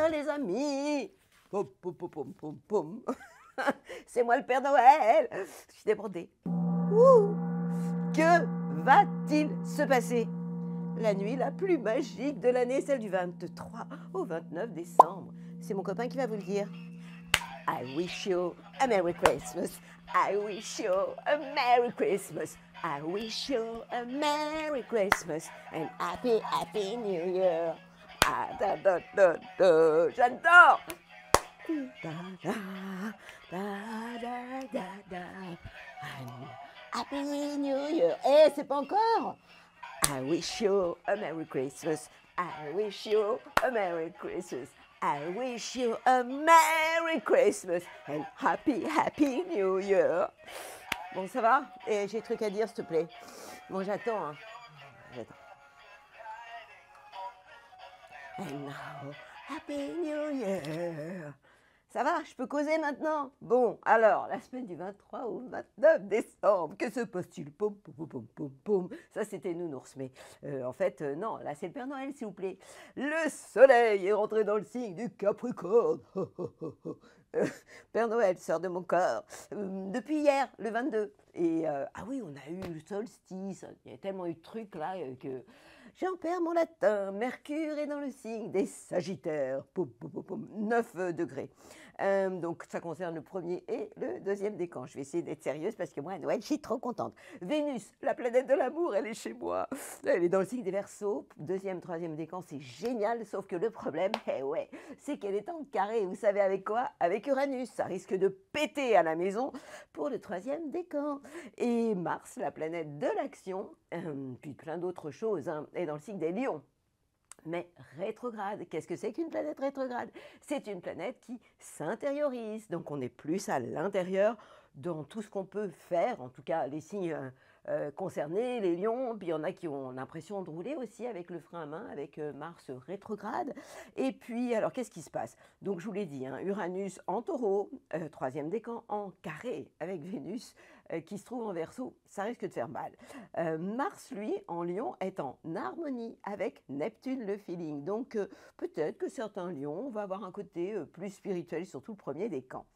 Noël, les amis. Pom, pom, pom, pom, pom, pom. C'est moi le Père Noël. Je suis débordée. Ouh. Que va-t-il se passer? La nuit la plus magique de l'année, celle du 23 au 29 décembre. C'est mon copain qui va vous le dire. I wish you a Merry Christmas. I wish you a Merry Christmas. I wish you a Merry Christmas and Happy, Happy New Year. Ah, da, da, da, da. J'adore. Da, da, da, da, da, da. And Happy New Year. Eh, c'est pas encore. I wish you a Merry Christmas. I wish you a Merry Christmas. I wish you a Merry Christmas and Happy, Happy New Year. Bon, ça va? Et j'ai des trucs à dire, s'il te plaît. Bon, j'attends, hein. J'attends. And now, Happy New Year. Ça va, je peux causer maintenant? Bon, alors, la semaine du 23 au 29 décembre, que se passe-t-il? Poum, poum, poum, poum, poum, poum. Ça, c'était Nounours, mais en fait, non, là, c'est le Père Noël, s'il vous plaît. Le soleil est rentré dans le signe du Capricorne. Père Noël, sort de mon corps. Depuis hier, le 22. Et, ah oui, on a eu le solstice. Il y a tellement eu de trucs, là, que... J'en perds mon latin. Mercure est dans le signe des Sagittaires. Poum, poum, poum, poum, 9 degrés. Donc, ça concerne le premier et le deuxième décan. Je vais essayer d'être sérieuse parce que moi, à Noël, je suis trop contente. Vénus, la planète de l'amour, elle est chez moi. Elle est dans le signe des Verseaux. Deuxième, troisième décan, c'est génial. Sauf que le problème, eh ouais, c'est qu'elle est en carré. Vous savez avec quoi? Avec Uranus. Ça risque de péter à la maison pour le troisième décan. Et Mars, la planète de l'action, puis plein d'autres choses, hein, est dans le signe des Lions. Mais rétrograde, qu'est-ce que c'est qu'une planète rétrograde? C'est une planète qui s'intériorise, donc on est plus à l'intérieur dans tout ce qu'on peut faire, en tout cas les signes concernés, les lions, puis il y en a qui ont l'impression de rouler aussi avec le frein à main, avec Mars rétrograde. Et puis, alors qu'est-ce qui se passe? Donc je vous l'ai dit, hein, Uranus en taureau, troisième décan en carré avec Vénus, qui se trouve en Verseau, ça risque de faire mal. Mars, lui, en Lion, est en harmonie avec Neptune, le feeling. Donc, peut-être que certains lions vont avoir un côté plus spirituel, surtout le premier décan.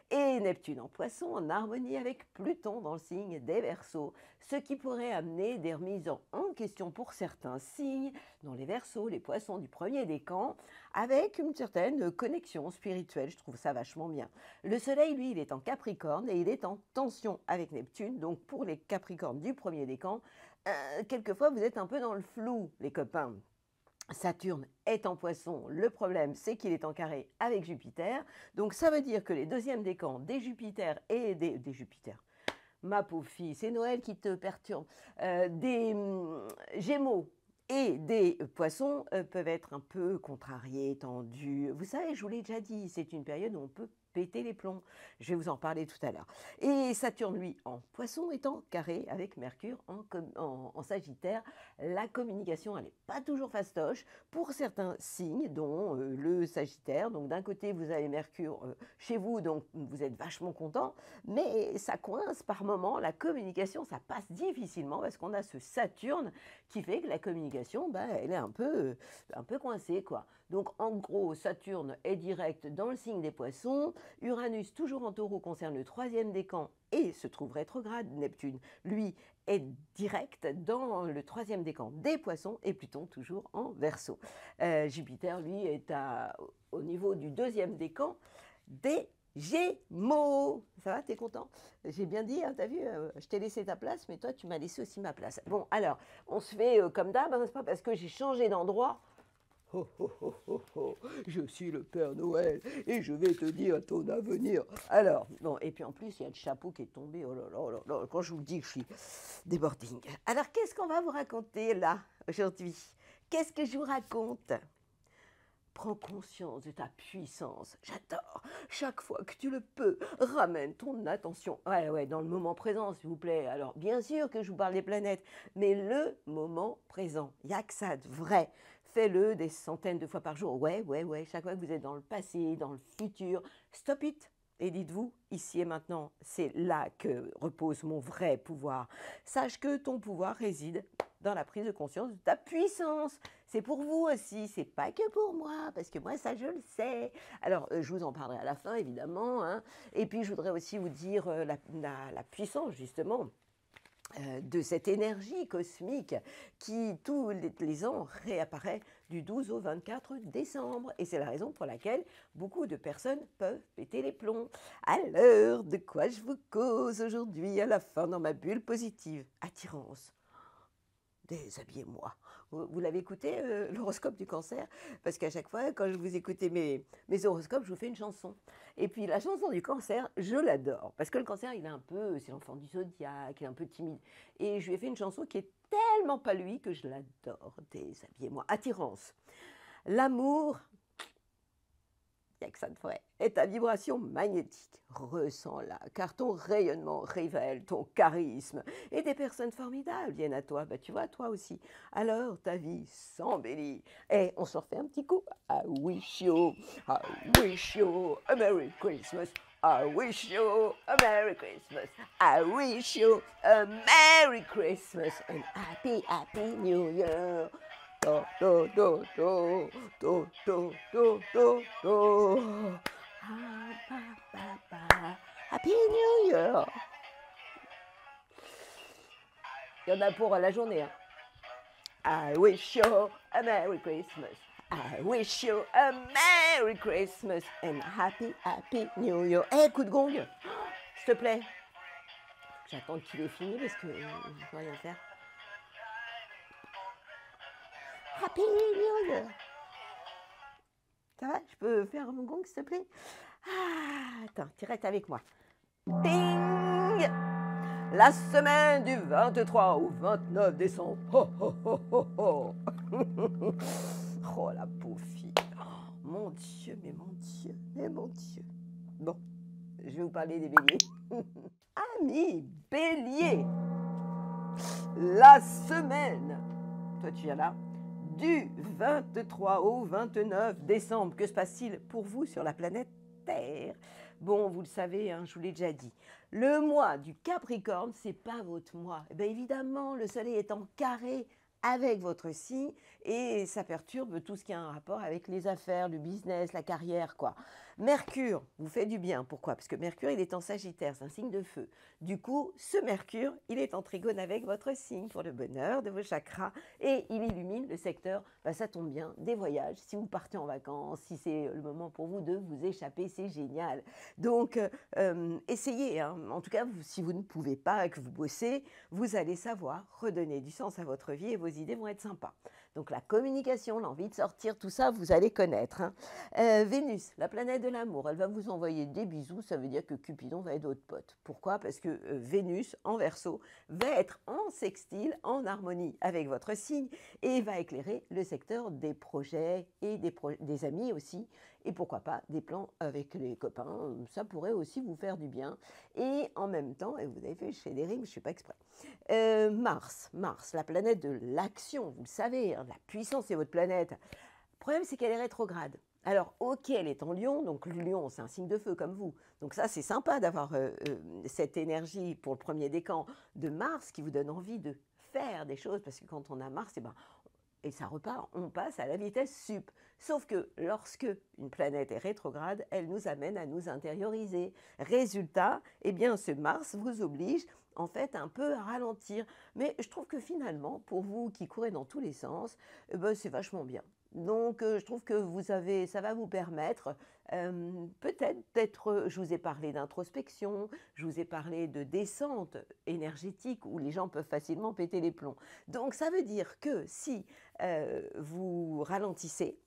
Et Neptune en Poisson, en harmonie avec Pluton dans le signe des Verseaux, ce qui pourrait amener des remises en question pour certains signes, dans les Verseaux, les Poissons du premier décan, avec une certaine connexion spirituelle. Je trouve ça vachement bien. Le Soleil, lui, il est en Capricorne et il est en tension avec Neptune. Donc, pour les Capricornes du premier décan, quelquefois, vous êtes un peu dans le flou, les copains. Saturne est en Poisson. Le problème, c'est qu'il est en carré avec Jupiter. Donc, ça veut dire que les deuxièmes décans des Jupiter et des Jupiter, ma pauvre fille, c'est Noël qui te perturbe, des Gémeaux et des Poissons peuvent être un peu contrariés, tendus. Vous savez, je vous l'ai déjà dit, c'est une période où on peut péter les plombs. Je vais vous en parler tout à l'heure. Et Saturne, lui, en Poisson, est en carré avec Mercure en Sagittaire. La communication, elle n'est pas toujours fastoche pour certains signes, dont le Sagittaire. Donc d'un côté, vous avez Mercure chez vous, donc vous êtes vachement content, mais ça coince par moments. La communication, ça passe difficilement parce qu'on a ce Saturne qui fait que la communication, elle est un peu coincée, quoi. Donc en gros, Saturne est direct dans le signe des Poissons. Uranus, toujours en Taureau, concerne le troisième décan et se trouve rétrograde. Neptune, lui, est direct dans le troisième décan des Poissons et Pluton, toujours en Verseau. Jupiter, lui, est au niveau du deuxième décan des Gémeaux. Ça va, t'es content? J'ai bien dit, hein, t'as vu, je t'ai laissé ta place, mais toi, tu m'as laissé aussi ma place. Bon, alors, on se fait comme d'hab, hein, c'est pas parce que j'ai changé d'endroit. Oh, oh, oh, oh, oh. Je suis le Père Noël et je vais te dire ton avenir. Alors, bon, et puis en plus, il y a le chapeau qui est tombé. Oh là là, oh là là, quand je vous le dis, je suis débording. Alors, qu'est-ce qu'on va vous raconter là, aujourd'hui? Qu'est-ce que je vous raconte? Prends conscience de ta puissance. J'adore. Chaque fois que tu le peux, ramène ton attention. Ouais, dans le moment présent, s'il vous plaît. Alors, bien sûr que je vous parle des planètes, mais le moment présent. Il n'y a que ça de vrai. Fais-le des centaines de fois par jour. Ouais. Chaque fois que vous êtes dans le passé, dans le futur, stop it. Et dites-vous, ici et maintenant, c'est là que repose mon vrai pouvoir. Sache que ton pouvoir réside dans la prise de conscience de ta puissance. C'est pour vous aussi, c'est pas que pour moi, parce que moi, ça, je le sais. Alors, je vous en parlerai à la fin, évidemment, hein. Et puis, je voudrais aussi vous dire la puissance, justement, de cette énergie cosmique qui, tous les ans, réapparaît du 12 au 24 décembre. Et c'est la raison pour laquelle beaucoup de personnes peuvent péter les plombs. Alors, de quoi je vous cause aujourd'hui à la fin dans ma bulle positive? Attirance. Déshabillez-moi. Vous l'avez écouté, l'horoscope du cancer? Parce qu'à chaque fois, quand je vous écoutez mes horoscopes, je vous fais une chanson. Et puis la chanson du cancer, je l'adore. Parce que le cancer, il est un peu, c'est l'enfant du zodiaque, il est un peu timide. Et je lui ai fait une chanson qui est tellement pas lui que je l'adore. Déshabillez-moi. Attirance. L'amour, il n'y a que ça de vrai. Et ta vibration magnétique, ressens-la, car ton rayonnement révèle ton charisme. Et des personnes formidables viennent à toi, bah, tu vois, toi aussi. Alors ta vie s'embellit. Et on se refait un petit coup. I wish you a Merry Christmas. I wish you a Merry Christmas. I wish you a Merry Christmas and Happy, Happy New Year. Do, do, do, do, do, do, do, do, do. Happy New Year. Il y en a pour la journée. Hein. I wish you a Merry Christmas. I wish you a Merry Christmas and Happy, Happy New Year. Eh, coup de gong, s'il te plaît. J'attends qu'il ait fini parce que je ne peux rien faire. Happy New Year. Ça va? Je peux faire mon gong, s'il te plaît? Ah, attends, tu restes avec moi. Ding! La semaine du 23 au 29 décembre. Oh, oh, oh, oh, oh. Oh, la pauvre fille. Oh, mon Dieu, mais mon Dieu, mais mon Dieu. Bon, je vais vous parler des béliers. Amis béliers, la semaine, toi tu viens là, du 23 au 29 décembre. Que se passe-t-il pour vous sur la planète Terre? Bon, vous le savez, hein, je vous l'ai déjà dit. Le mois du Capricorne, c'est pas votre mois. Eh bien, évidemment, le soleil est en carré avec votre signe et ça perturbe tout ce qui a un rapport avec les affaires, le business, la carrière, quoi. Mercure vous fait du bien. Pourquoi? Parce que Mercure, il est en Sagittaire, c'est un signe de feu. Du coup, ce Mercure, il est en trigone avec votre signe pour le bonheur de vos chakras et il illumine le secteur, bah, ça tombe bien, des voyages. Si vous partez en vacances, si c'est le moment pour vous de vous échapper, c'est génial. Donc, essayez. Hein. En tout cas, si vous ne pouvez pas et que vous bossez, vous allez savoir redonner du sens à votre vie et vos idées vont être sympas. Donc, la communication, l'envie de sortir, tout ça, vous allez connaître. Hein. Vénus, la planète de l'amour, elle va vous envoyer des bisous. Ça veut dire que Cupidon va être votre pote. Pourquoi? Parce que Vénus, en Verseau, va être en sextile, en harmonie avec votre signe et va éclairer le secteur des projets et des amis aussi. Et pourquoi pas des plans avec les copains, ça pourrait aussi vous faire du bien. Et en même temps, et vous avez fait, je fais des rimes, je ne suis pas exprès. Mars, la planète de l'action, vous le savez, hein, la puissance, c'est votre planète. Le problème, c'est qu'elle est rétrograde. Alors, ok, elle est en Lion, donc le Lion, c'est un signe de feu comme vous. Donc ça, c'est sympa d'avoir cette énergie pour le premier décan de Mars qui vous donne envie de faire des choses, parce que quand on a Mars, et ça repart, on passe à la vitesse sup. Sauf que lorsque une planète est rétrograde, elle nous amène à nous intérioriser. Résultat, eh bien, ce Mars vous oblige en fait un peu à ralentir. Mais je trouve que finalement, pour vous qui courez dans tous les sens, c'est vachement bien. Donc, je trouve que ça va vous permettre peut-être d'être, je vous ai parlé d'introspection, je vous ai parlé de descente énergétique où les gens peuvent facilement péter les plombs. Donc, ça veut dire que si vous ralentissez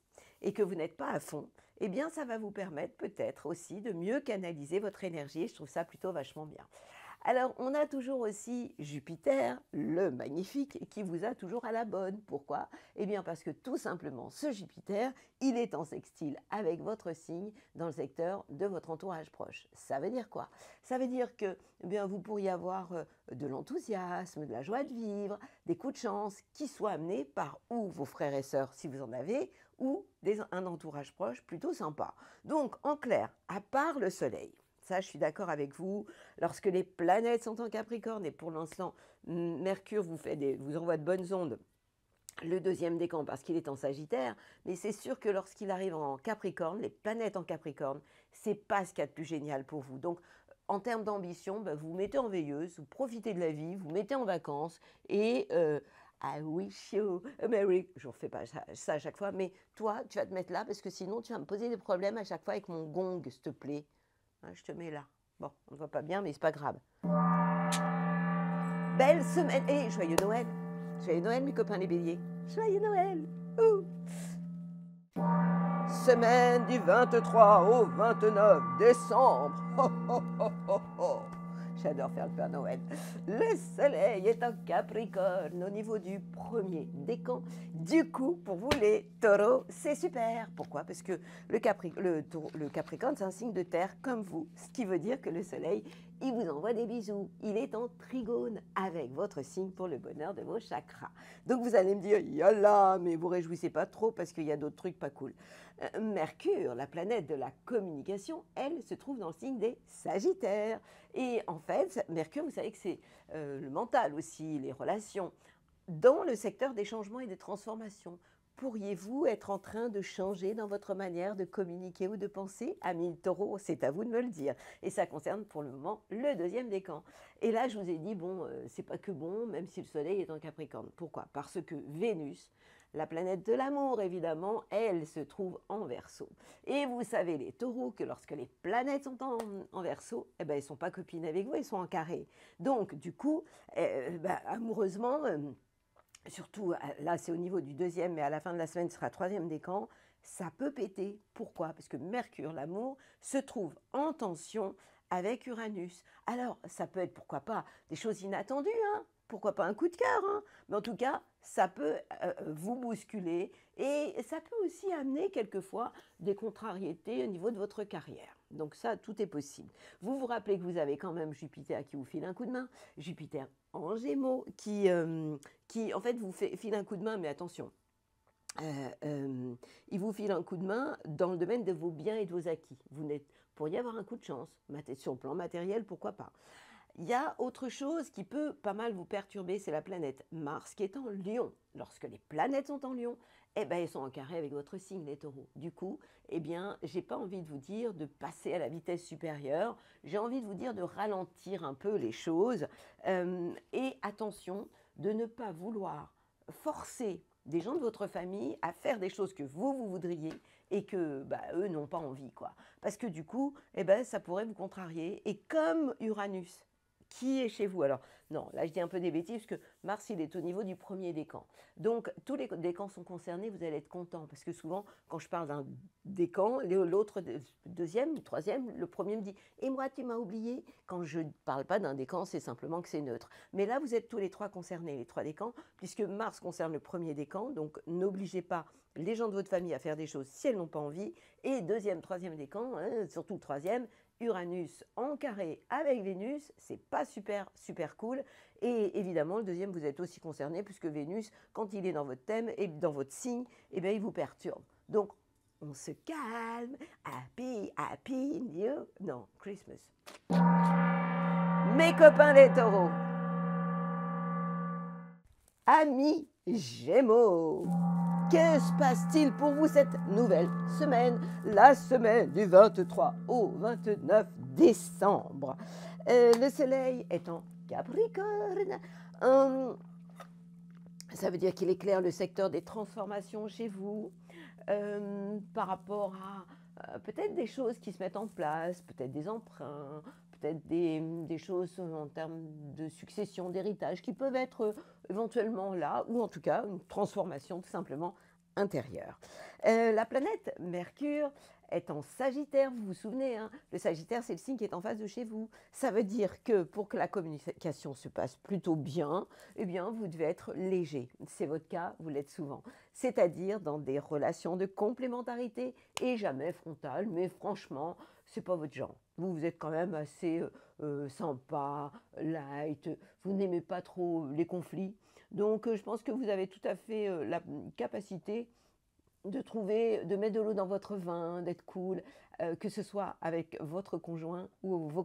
et que vous n'êtes pas à fond, eh bien, ça va vous permettre peut-être aussi de mieux canaliser votre énergie. Je trouve ça plutôt vachement bien. Alors, on a toujours aussi Jupiter, le magnifique, qui vous a toujours à la bonne. Pourquoi? Eh bien, parce que tout simplement, ce Jupiter, il est en sextile avec votre signe dans le secteur de votre entourage proche. Ça veut dire quoi? Ça veut dire que eh bien, vous pourriez avoir de l'enthousiasme, de la joie de vivre, des coups de chance qui soient amenés par ou vos frères et sœurs, si vous en avez, ou un entourage proche plutôt sympa. Donc, en clair, à part le soleil, ça, je suis d'accord avec vous. Lorsque les planètes sont en Capricorne, et pour l'instant, Mercure vous envoie de bonnes ondes, le deuxième décan parce qu'il est en Sagittaire, mais c'est sûr que lorsqu'il arrive en Capricorne, les planètes en Capricorne, c'est pas ce qu'il y a de plus génial pour vous. Donc, en termes d'ambition, ben, vous mettez en veilleuse, vous profitez de la vie, vous mettez en vacances et I wish you a merry. Je ne refais pas ça à chaque fois, mais toi, tu vas te mettre là parce que sinon, tu vas me poser des problèmes à chaque fois avec mon gong, s'il te plaît. Hein, je te mets là. Bon, on ne voit pas bien, mais c'est pas grave. Belle semaine et joyeux Noël! Joyeux Noël, mes copains les béliers. Joyeux Noël. Ouh. Semaine du 23 au 29 décembre. Ho, ho, ho, ho, ho. J'adore faire le Père Noël. Le soleil est en Capricorne au niveau du premier décan. Du coup, pour vous les taureaux, c'est super. Pourquoi? Parce que le Capricorne, c'est un signe de terre comme vous. Ce qui veut dire que le soleil, il vous envoie des bisous. Il est en trigone avec votre signe pour le bonheur de vos chakras. Donc vous allez me dire, yalla, mais vous réjouissez pas trop parce qu'il y a d'autres trucs pas cool. Mercure, la planète de la communication, elle se trouve dans le signe des Sagittaires. Et en fait, Mercure, vous savez que c'est le mental aussi, les relations, dans le secteur des changements et des transformations. Pourriez-vous être en train de changer dans votre manière de communiquer ou de penser? Amis taureaux, c'est à vous de me le dire. Et ça concerne pour le moment le deuxième décan. Et là, je vous ai dit, bon, c'est pas que bon, même si le soleil est en Capricorne. Pourquoi? Parce que Vénus, la planète de l'amour, évidemment, elle se trouve en Verseau. Et vous savez, les taureaux, que lorsque les planètes sont en Verseau, eh ben, elles ne sont pas copines avec vous, elles sont en carré. Donc, du coup, amoureusement, surtout là, c'est au niveau du deuxième, mais à la fin de la semaine, ce sera troisième décan, ça peut péter. Pourquoi? Parce que Mercure, l'amour, se trouve en tension avec Uranus. Alors, ça peut être, pourquoi pas, des choses inattendues, hein? Pourquoi pas un coup de cœur, hein? Mais en tout cas, ça peut vous bousculer et ça peut aussi amener quelquefois des contrariétés au niveau de votre carrière. Donc ça, tout est possible. Vous vous rappelez que vous avez quand même Jupiter qui vous file un coup de main, Jupiter en Gémeaux qui en fait vous file un coup de main, mais attention, il vous file un coup de main dans le domaine de vos biens et de vos acquis. Vous pourriez avoir un coup de chance, sur le plan matériel, pourquoi pas. Il y a autre chose qui peut pas mal vous perturber, c'est la planète Mars qui est en Lion. Lorsque les planètes sont en Lion, eh ben, elles sont en carré avec votre signe, les taureaux. Du coup, eh bien, j'ai pas envie de vous dire de passer à la vitesse supérieure, j'ai envie de vous dire de ralentir un peu les choses. Et attention, de ne pas vouloir forcer des gens de votre famille à faire des choses que vous voudriez et que eux n'ont pas envie, quoi. Parce que du coup, eh ben, ça pourrait vous contrarier. Et comme Uranus, qui est chez vous? Alors, non, là je dis un peu des bêtises, parce que Mars, il est au niveau du premier décan. Donc, tous les décans sont concernés, vous allez être content, parce que souvent, quand je parle d'un décan, l'autre, deuxième, troisième, le premier me dit « Et moi, tu m'as oublié ?» Quand je ne parle pas d'un décan, c'est simplement que c'est neutre. Mais là, vous êtes tous les trois concernés, les trois décans, puisque Mars concerne le premier décan, donc n'obligez pas les gens de votre famille à faire des choses si elles n'ont pas envie. Et deuxième, troisième décan, hein, surtout le troisième, Uranus en carré avec Vénus, c'est pas super cool. Et évidemment, le deuxième, vous êtes aussi concerné puisque Vénus, quand il est dans votre thème et dans votre signe, eh bien, il vous perturbe. Donc, on se calme. Happy New... Non, Christmas. Mes copains les taureaux. Amis Gémeaux. Que se passe-t-il pour vous cette nouvelle semaine, la semaine du 23 au 29 décembre? Le soleil est en Capricorne. Ça veut dire qu'il éclaire le secteur des transformations chez vous par rapport à peut-être des choses qui se mettent en place, peut-être des emprunts, peut-être des choses en termes de succession, d'héritage qui peuvent être éventuellement là, ou en tout cas une transformation tout simplement intérieure. La planète Mercure est en Sagittaire, vous vous souvenez, hein, le Sagittaire c'est le signe qui est en face de chez vous. Ça veut dire que pour que la communication se passe plutôt bien, eh bien vous devez être léger. C'est votre cas, vous l'êtes souvent. C'est-à-dire dans des relations de complémentarité et jamais frontales, mais franchement, c'est pas votre genre. Vous êtes quand même assez sympa, light, vous n'aimez pas trop les conflits. Donc je pense que vous avez tout à fait la capacité de mettre de l'eau dans votre vin, d'être cool, que ce soit avec votre conjoint ou vos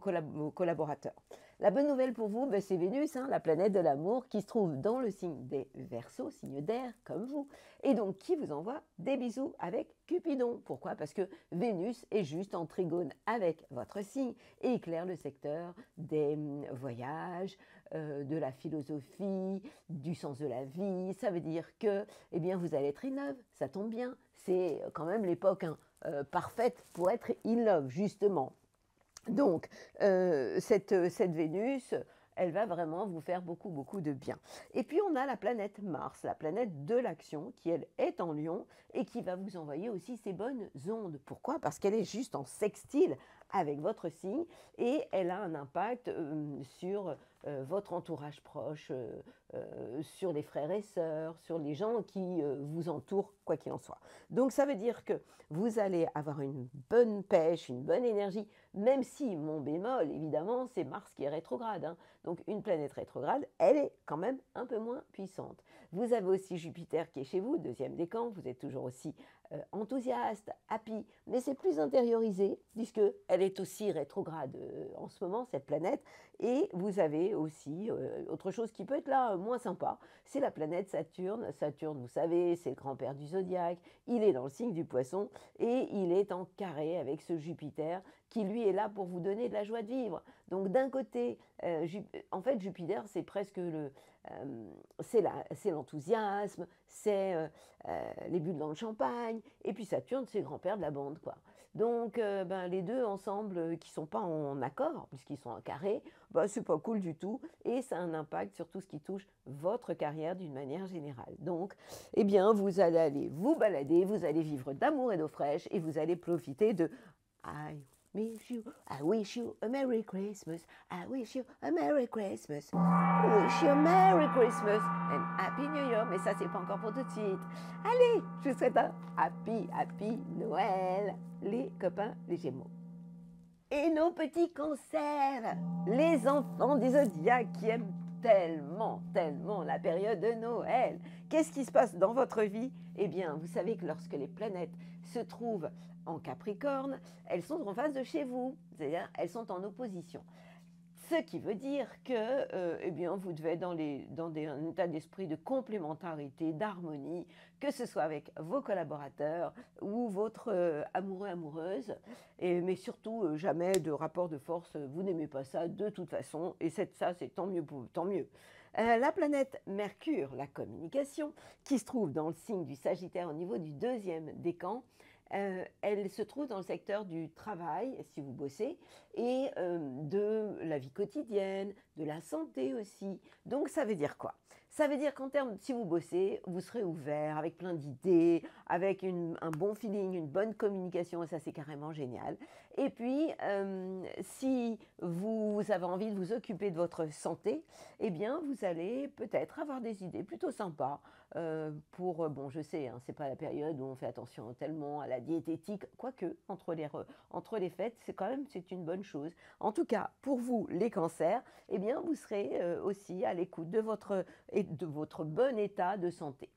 collaborateurs. La bonne nouvelle pour vous, ben, c'est Vénus, hein, la planète de l'amour, qui se trouve dans le signe des Verseaux, signe d'air comme vous, et donc qui vous envoie des bisous avec Cupidon. Pourquoi? Parce que Vénus est juste en trigone avec votre signe et éclaire le secteur des voyages, de la philosophie, du sens de la vie. Ça veut dire que, eh bien, vous allez être in love, ça tombe bien. C'est quand même l'époque parfaite pour être in love, justement. Donc, cette Vénus, elle va vraiment vous faire beaucoup, beaucoup de bien. Et puis, on a la planète Mars, la planète de l'action, qui, elle, est en Lion et qui va vous envoyer aussi ses bonnes ondes. Pourquoi? Parce qu'elle est juste en sextile avec votre signe et elle a un impact sur votre entourage proche, sur les frères et sœurs, sur les gens qui vous entourent, quoi qu'il en soit. Donc, ça veut dire que vous allez avoir une bonne pêche, une bonne énergie, même si, mon bémol, évidemment, c'est Mars qui est rétrograde. Hein. Donc une planète rétrograde, elle est quand même un peu moins puissante. Vous avez aussi Jupiter qui est chez vous, deuxième décan, vous êtes toujours aussi enthousiaste, happy, mais c'est plus intériorisé, puisque elle est aussi rétrograde en ce moment, cette planète. Et vous avez aussi autre chose qui peut être là moins sympa, c'est la planète Saturne. Saturne, vous savez, c'est le grand-père du zodiaque, il est dans le signe du poisson, et il est en carré avec ce Jupiter, qui lui est là pour vous donner de la joie de vivre. Donc d'un côté, en fait Jupiter c'est presque c'est l'enthousiasme, c'est les bulles dans le champagne, et puis Saturne c'est le grand-père de la bande, quoi. Donc ben, les deux ensemble qui ne sont pas en accord, puisqu'ils sont en carré, ben, c'est pas cool du tout, et ça a un impact sur tout ce qui touche votre carrière d'une manière générale. Donc, eh bien, vous allez aller vous balader, vous allez vivre d'amour et d'eau fraîche, et vous allez profiter de I wish you a Merry Christmas. I wish you a Merry Christmas. I wish you a Merry Christmas and Happy New Year. Mais ça, c'est pas encore pour tout de suite. Allez, je vous souhaite un Happy Noël, les copains, les Gémeaux. Et nos petits cancers, les enfants des zodiaques qui aiment tellement, tellement la période de Noël. Qu'est-ce qui se passe dans votre vie? Eh bien, vous savez que lorsque les planètes se trouvent en Capricorne, elles sont en face de chez vous, c'est-à-dire elles sont en opposition. Ce qui veut dire que eh bien, vous devez être dans un état d'esprit de complémentarité, d'harmonie, que ce soit avec vos collaborateurs ou votre amoureux, amoureuse, mais surtout jamais de rapport de force, vous n'aimez pas ça de toute façon, et ça c'est tant mieux pour vous, tant mieux. La planète Mercure, la communication, qui se trouve dans le signe du Sagittaire au niveau du deuxième décan, elle se trouve dans le secteur du travail, si vous bossez, et de la vie quotidienne, de la santé aussi. Donc ça veut dire quoi? Ça veut dire qu'en termes, si vous bossez, vous serez ouvert, avec plein d'idées, avec un bon feeling, une bonne communication, et ça c'est carrément génial. Et puis, si vous avez envie de vous occuper de votre santé, eh bien vous allez peut-être avoir des idées plutôt sympas bon je sais, hein, c'est pas la période où on fait attention tellement à la diététique, quoique entre les fêtes, c'est une bonne chose. En tout cas, pour vous, les cancers, eh bien, vous serez aussi à l'écoute de votre bon état de santé.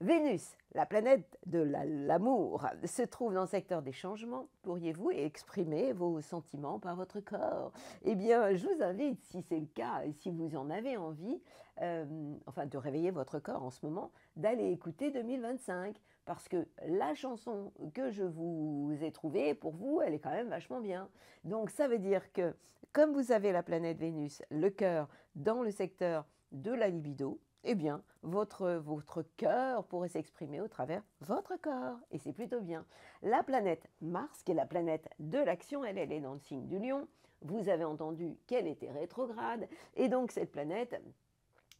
Vénus, la planète de l'amour, se trouve dans le secteur des changements. Pourriez-vous exprimer vos sentiments par votre corps? Eh bien, je vous invite, si c'est le cas et si vous en avez envie, de réveiller votre corps en ce moment, d'aller écouter 2025. Parce que la chanson que je vous ai trouvée, pour vous, elle est quand même vachement bien. Donc, ça veut dire que, comme vous avez la planète Vénus, le cœur, dans le secteur de la libido, eh bien, votre cœur pourrait s'exprimer au travers votre corps. Et c'est plutôt bien. La planète Mars, qui est la planète de l'action, elle est dans le signe du Lion. Vous avez entendu qu'elle était rétrograde. Et donc, cette planète,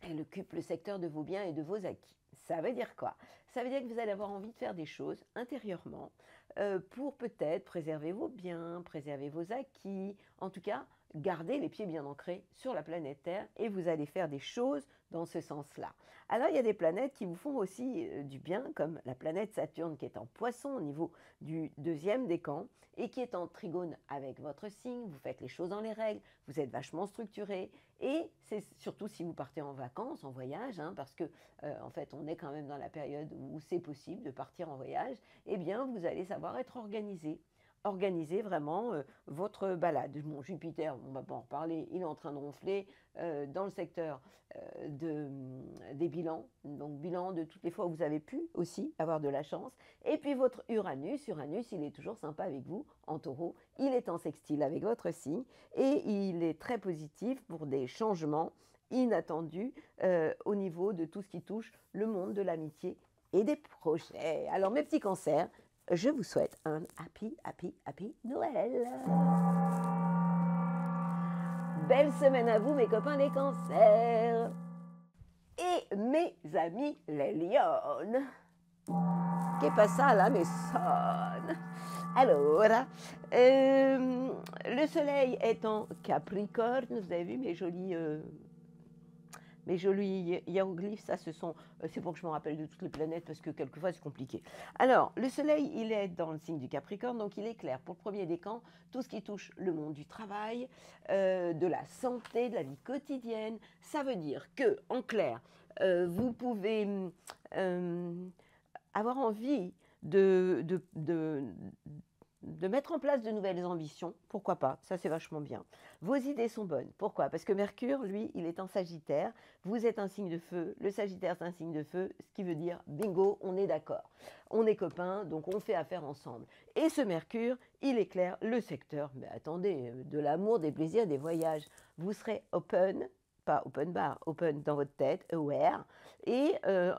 elle occupe le secteur de vos biens et de vos acquis. Ça veut dire quoi? Ça veut dire que vous allez avoir envie de faire des choses intérieurement pour peut-être préserver vos biens, préserver vos acquis, en tout cas gardez les pieds bien ancrés sur la planète Terre et vous allez faire des choses dans ce sens-là. Alors, il y a des planètes qui vous font aussi du bien, comme la planète Saturne qui est en Poisson au niveau du 2e décan et qui est en trigone avec votre signe. Vous faites les choses dans les règles, vous êtes vachement structuré et c'est surtout si vous partez en vacances, en voyage, hein, parce que en fait, on est quand même dans la période où c'est possible de partir en voyage, eh bien, vous allez savoir être organisé. Organiser vraiment votre balade. Bon, Jupiter, on va pas en reparler, il est en train de ronfler dans le secteur des bilans, donc bilan de toutes les fois où vous avez pu aussi avoir de la chance. Et puis votre Uranus, il est toujours sympa avec vous en Taureau, il est en sextile avec votre signe et il est très positif pour des changements inattendus au niveau de tout ce qui touche le monde de l'amitié et des projets. Alors mes petits cancers, je vous souhaite un happy Noël. Belle semaine à vous, mes copains les cancers. Et mes amis les lions. Qu'est pas ça là, mes sonnes? Alors, le soleil est en Capricorne. Vous avez vu mes jolis hiéroglyphes, ça, c'est pour que je me rappelle de toutes les planètes, parce que quelquefois, c'est compliqué. Alors, le soleil, il est dans le signe du Capricorne, donc il est clair. Pour le premier décan, tout ce qui touche le monde du travail, de la santé, de la vie quotidienne, ça veut dire que, en clair, vous pouvez avoir envie de mettre en place de nouvelles ambitions, pourquoi pas, ça c'est vachement bien. Vos idées sont bonnes, pourquoi? Parce que Mercure, lui, il est en Sagittaire, vous êtes un signe de feu, le Sagittaire c'est un signe de feu, ce qui veut dire, bingo, on est d'accord. On est copains, donc on fait affaire ensemble. Et ce Mercure, il éclaire le secteur, mais attendez, de l'amour, des plaisirs, des voyages. Vous serez open, pas open bar, open dans votre tête, aware, et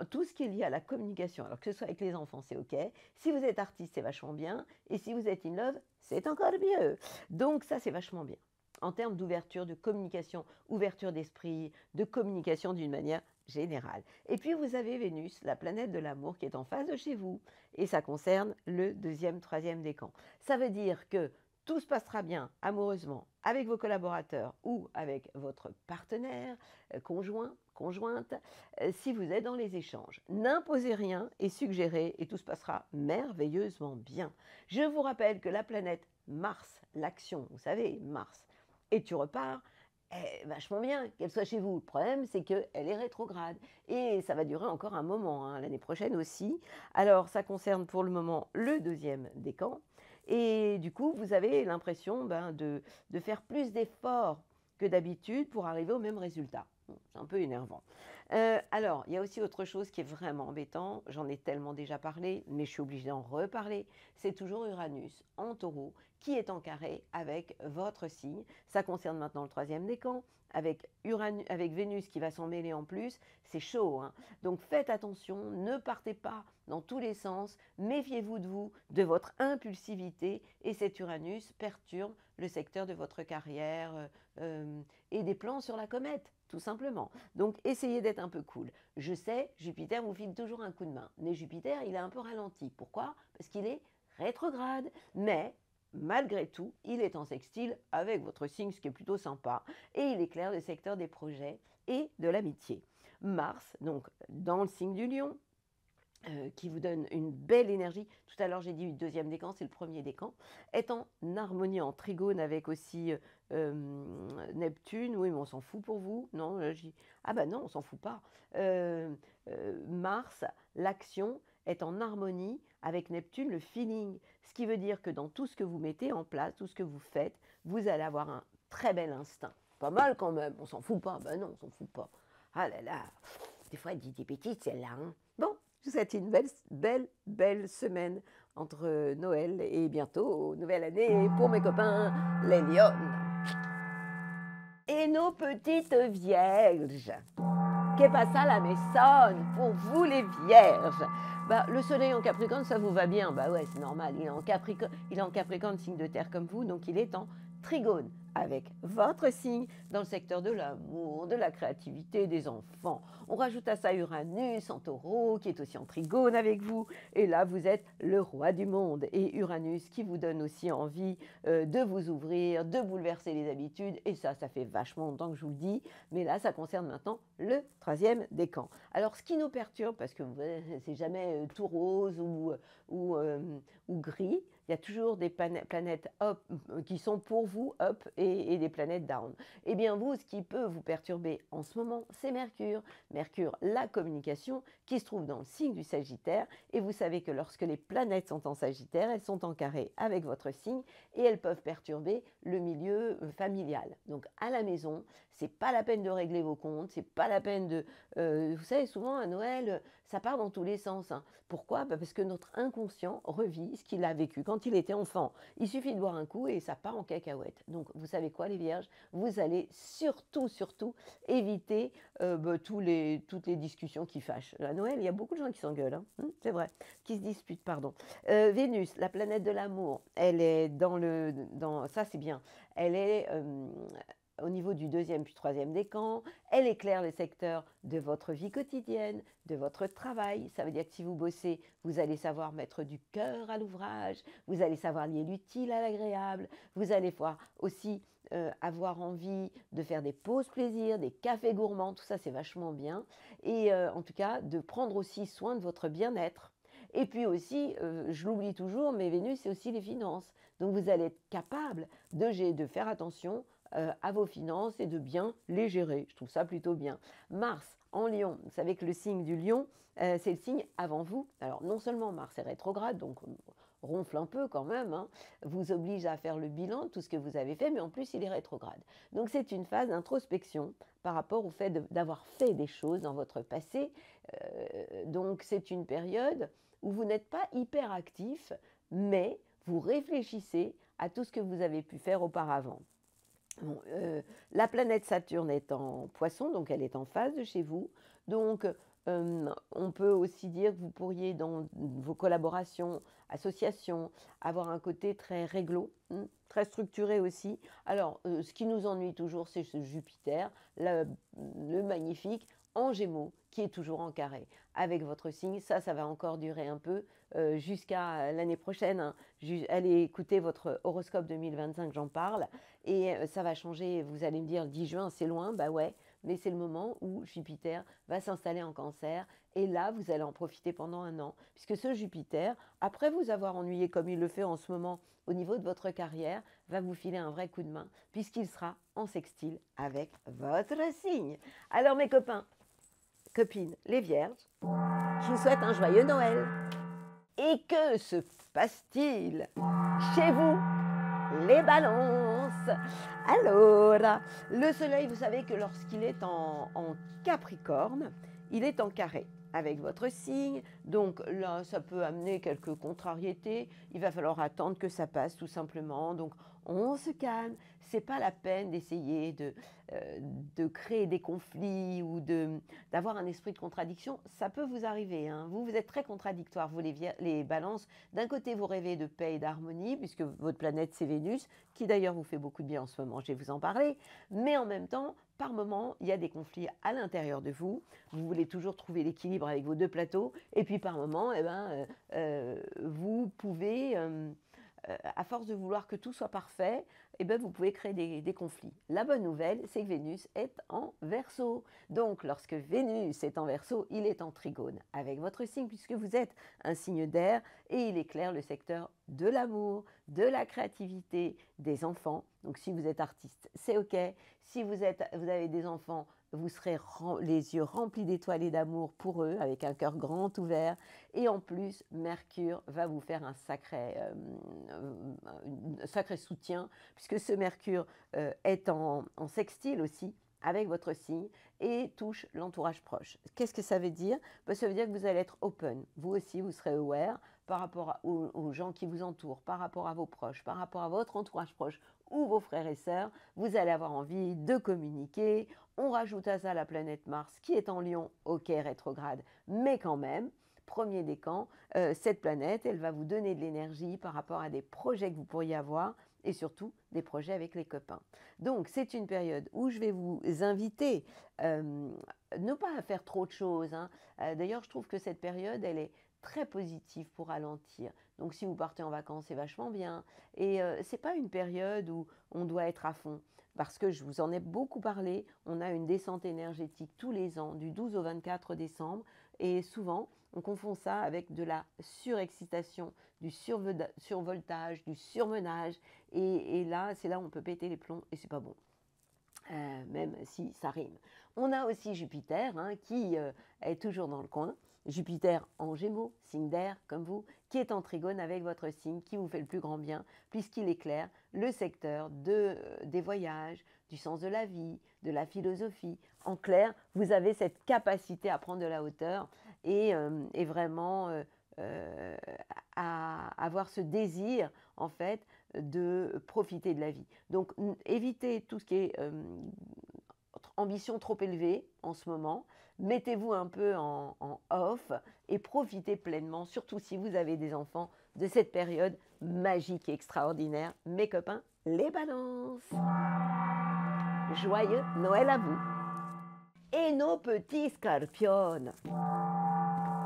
tout ce qui est lié à la communication, alors que ce soit avec les enfants, c'est ok, si vous êtes artiste, c'est vachement bien, et si vous êtes in love, c'est encore mieux. Donc ça, c'est vachement bien, en termes d'ouverture, de communication, ouverture d'esprit, de communication d'une manière générale. Et puis vous avez Vénus, la planète de l'amour, qui est en face de chez vous, et ça concerne le 2e, 3e décan. Ça veut dire que tout se passera bien amoureusement avec vos collaborateurs ou avec votre partenaire, conjoint, conjointe, si vous êtes dans les échanges. N'imposez rien et suggérez et tout se passera merveilleusement bien. Je vous rappelle que la planète Mars, l'action, vous savez, Mars, et tu repars, est vachement bien qu'elle soit chez vous. Le problème, c'est qu'elle est rétrograde et ça va durer encore un moment, hein, l'année prochaine aussi. Alors, ça concerne pour le moment le 2e décan. Et du coup, vous avez l'impression de faire plus d'efforts que d'habitude pour arriver au même résultat. C'est un peu énervant. Alors, il y a aussi autre chose qui est vraiment embêtant. J'en ai tellement déjà parlé, mais je suis obligée d'en reparler. C'est toujours Uranus en Taureau qui est en carré avec votre signe. Ça concerne maintenant le 3e décan. Avec Vénus qui va s'en mêler en plus, c'est chaud, hein. Donc faites attention, ne partez pas dans tous les sens, méfiez-vous de vous, de votre impulsivité, et cet Uranus perturbe le secteur de votre carrière et des plans sur la comète, tout simplement. Donc essayez d'être un peu cool. Je sais, Jupiter vous file toujours un coup de main, mais Jupiter, il est un peu ralenti. Pourquoi? Parce qu'il est rétrograde, mais malgré tout, il est en sextile avec votre signe, ce qui est plutôt sympa, et il éclaire le secteur des projets et de l'amitié. Mars, donc dans le signe du Lion, qui vous donne une belle énergie. Tout à l'heure, j'ai dit le 2e décan, c'est le 1er décan, est en harmonie, en trigone avec aussi Neptune. Oui, mais on s'en fout pour vous. Non, ah ben non, on s'en fout pas. Mars, l'action, est en harmonie avec Neptune, le feeling. Ce qui veut dire que dans tout ce que vous mettez en place, tout ce que vous faites, vous allez avoir un très bel instinct. Pas mal quand même, on s'en fout pas. Ben non, on s'en fout pas. Ah là là, des fois elle dit des bêtises celle-là. Hein. Bon, je vous souhaite une belle semaine entre Noël et bientôt nouvelle année pour mes copains les lions. Et nos petites vierges. Qu'est pas ça la maisonne pour vous les vierges? Le soleil en Capricorne, ça vous va bien? Bah ouais, c'est normal. Il est en Capricorne, signe de terre comme vous, donc il est en trigone avec votre signe dans le secteur de l'amour, de la créativité, des enfants. On rajoute à ça Uranus en taureau qui est aussi en trigone avec vous. Et là, vous êtes le roi du monde. Et Uranus qui vous donne aussi envie de vous ouvrir, de bouleverser les habitudes. Et ça fait vachement longtemps que je vous le dis. Mais là, ça concerne maintenant le troisième décan. Alors, ce qui nous perturbe, parce que c'est jamais tout rose ou, ou gris, il y a toujours des planètes up qui sont pour vous up et des planètes down. Eh bien vous, ce qui peut vous perturber en ce moment, c'est Mercure. Mercure, la communication, qui se trouve dans le signe du Sagittaire. Et vous savez que lorsque les planètes sont en Sagittaire, elles sont en carré avec votre signe et elles peuvent perturber le milieu familial. Donc à la maison, c'est pas la peine de régler vos comptes, c'est pas la peine de... vous savez, souvent à Noël, ça part dans tous les sens. Hein. Pourquoi? Parce que notre inconscient revit ce qu'il a vécu quand il était enfant. Il suffit de boire un coup et ça part en cacahuète. Donc vous savez quoi les vierges? Vous allez surtout éviter toutes les discussions qui fâchent. À Noël, il y a beaucoup de gens qui s'engueulent, hein. C'est vrai, qui se disputent, pardon. Vénus, la planète de l'amour, elle est ça c'est bien, elle est au niveau du deuxième puis troisième décan, elle éclaire les secteurs de votre vie quotidienne, de votre travail. Ça veut dire que si vous bossez, vous allez savoir mettre du cœur à l'ouvrage, vous allez savoir lier l'utile à l'agréable, vous allez pouvoir aussi avoir envie de faire des pauses plaisir, des cafés gourmands, tout ça c'est vachement bien. Et en tout cas, de prendre aussi soin de votre bien-être. Et puis aussi, je l'oublie toujours, mais Vénus, c'est aussi les finances. Donc vous allez être capable de faire attention à vos finances et de bien les gérer. Je trouve ça plutôt bien. Mars en Lion, vous savez que le signe du Lion, c'est le signe avant vous. Alors non seulement Mars est rétrograde, donc ronfle un peu quand même, hein, vous oblige à faire le bilan de tout ce que vous avez fait, mais en plus il est rétrograde. Donc c'est une phase d'introspection par rapport au fait d'avoir fait des choses dans votre passé. Donc c'est une période où vous n'êtes pas hyper actif, mais vous réfléchissez à tout ce que vous avez pu faire auparavant. Bon, la planète Saturne est en Poisson, donc elle est en phase de chez vous. Donc, on peut aussi dire que vous pourriez, dans vos collaborations, associations, avoir un côté très réglo, très structuré aussi. Alors, ce qui nous ennuie toujours, c'est ce Jupiter, le magnifique, en Gémeaux, qui est toujours en carré. Avec votre signe, ça va encore durer un peu jusqu'à l'année prochaine. Hein. Allez écouter votre horoscope 2025, j'en parle. Et ça va changer, vous allez me dire, 10 juin, c'est loin, bah ouais, mais c'est le moment où Jupiter va s'installer en Cancer. Et là, vous allez en profiter pendant un an. Puisque ce Jupiter, après vous avoir ennuyé comme il le fait en ce moment au niveau de votre carrière, va vous filer un vrai coup de main, puisqu'il sera en sextile avec votre signe. Alors mes copains, copines, les vierges, je vous souhaite un joyeux Noël. Et que se passe-t-il chez vous, les balances? Alors, le soleil, vous savez que lorsqu'il est en Capricorne, il est en carré avec votre signe. Donc là, ça peut amener quelques contrariétés. Il va falloir attendre que ça passe tout simplement. Donc on se calme. C'est pas la peine d'essayer de créer des conflits ou d'avoir un esprit de contradiction. Ça peut vous arriver. Hein. Vous êtes très contradictoires, vous les balances. D'un côté, vous rêvez de paix et d'harmonie, puisque votre planète, c'est Vénus, qui d'ailleurs vous fait beaucoup de bien en ce moment, je vais vous en parler. Mais en même temps, par moment, il y a des conflits à l'intérieur de vous. Vous voulez toujours trouver l'équilibre avec vos deux plateaux. Et puis par moment, vous pouvez... à force de vouloir que tout soit parfait, vous pouvez créer des conflits. La bonne nouvelle, c'est que Vénus est en Verseau. Donc, lorsque Vénus est en Verseau, il est en trigone avec votre signe, puisque vous êtes un signe d'air, et il éclaire le secteur de l'amour, de la créativité, des enfants. Donc, si vous êtes artiste, c'est OK. Si vous avez des enfants, vous serez les yeux remplis d'étoiles et d'amour pour eux, avec un cœur grand ouvert. Et en plus, Mercure va vous faire un sacré soutien, puisque ce Mercure est en sextile aussi avec votre signe et touche l'entourage proche. Qu'est-ce que ça veut dire? Ça veut dire que vous allez être open. Vous aussi, vous serez aware par rapport aux gens qui vous entourent, par rapport à vos proches, par rapport à votre entourage proche ou vos frères et sœurs. Vous allez avoir envie de communiquer. On rajoute à ça la planète Mars qui est en Lion, ok, rétrograde, mais quand même. premier décan, cette planète, elle va vous donner de l'énergie par rapport à des projets que vous pourriez avoir et surtout des projets avec les copains. Donc, c'est une période où je vais vous inviter, ne pas faire trop de choses, hein. D'ailleurs, je trouve que cette période, elle est très positive pour ralentir. Donc, si vous partez en vacances, c'est vachement bien. Et ce n'est pas une période où on doit être à fond. Parce que je vous en ai beaucoup parlé, on a une descente énergétique tous les ans, du 12 au 24 décembre. Et souvent, on confond ça avec de la surexcitation, du survoltage, du surmenage. Et là, c'est là où on peut péter les plombs et c'est pas bon. Même si ça rime. On a aussi Jupiter, hein, qui est toujours dans le coin. Jupiter en Gémeaux, signe d'air comme vous, qui est en trigone avec votre signe, qui vous fait le plus grand bien, puisqu'il éclaire le secteur des voyages, du sens de la vie, de la philosophie. En clair, vous avez cette capacité à prendre de la hauteur et vraiment à avoir ce désir, en fait, de profiter de la vie. Donc, évitez tout ce qui est ambition trop élevée en ce moment. Mettez-vous un peu en off et profitez pleinement, surtout si vous avez des enfants, de cette période magique et extraordinaire. Mes copains, les balances. Joyeux Noël à vous. Et nos petits scorpions.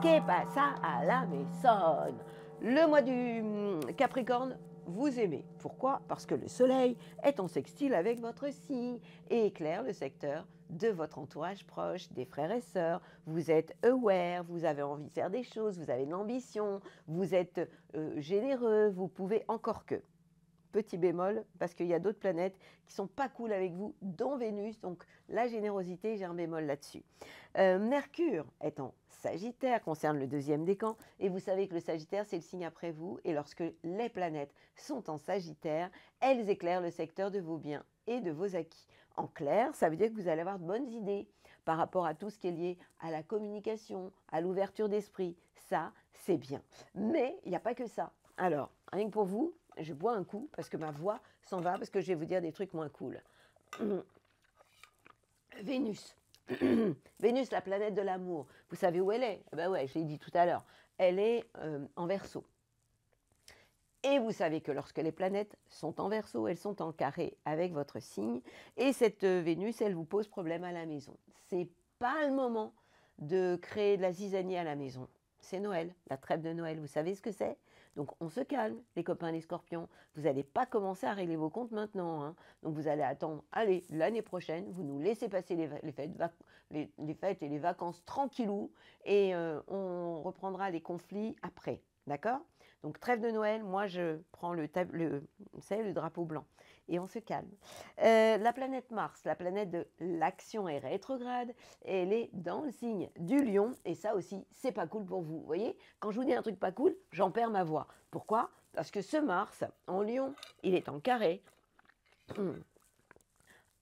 Que pasa à la maison? Le mois du Capricorne, vous aimez. Pourquoi? Parce que le soleil est en sextile avec votre signe et éclaire le secteur de votre entourage proche, des frères et sœurs. Vous êtes aware, vous avez envie de faire des choses, vous avez de l'ambition, vous êtes généreux, vous pouvez encore que. Petit bémol, parce qu'il y a d'autres planètes qui ne sont pas cool avec vous, dont Vénus. Donc la générosité, j'ai un bémol là-dessus. Mercure est en Sagittaire, concerne le deuxième décan. Et vous savez que le Sagittaire, c'est le signe après vous. Et lorsque les planètes sont en Sagittaire, elles éclairent le secteur de vos biens et de vos acquis. En clair, ça veut dire que vous allez avoir de bonnes idées par rapport à tout ce qui est lié à la communication, à l'ouverture d'esprit. Ça, c'est bien. Mais il n'y a pas que ça. Alors, rien que pour vous, je bois un coup parce que ma voix s'en va, parce que je vais vous dire des trucs moins cool. Vénus. Vénus, la planète de l'amour. Vous savez où elle est? Ben ouais, je l'ai dit tout à l'heure. Elle est en Verseau. Et vous savez que lorsque les planètes sont en Verseau, elles sont en carré avec votre signe. Et cette Vénus, elle vous pose problème à la maison. C'est pas le moment de créer de la zizanie à la maison. C'est Noël, la trêve de Noël. Vous savez ce que c'est? Donc on se calme, les copains, les scorpions. Vous n'allez pas commencer à régler vos comptes maintenant, hein. Donc vous allez attendre, allez, l'année prochaine, vous nous laissez passer les fêtes et les vacances tranquillou et on reprendra les conflits après, d'accord? Donc trêve de Noël, moi je prends le drapeau blanc et on se calme. La planète Mars, la planète de l'action est rétrograde, elle est dans le signe du Lion et ça aussi c'est pas cool pour vous. Vous voyez, quand je vous dis un truc pas cool, j'en perds ma voix. Pourquoi? Parce que ce Mars en Lion, il est en carré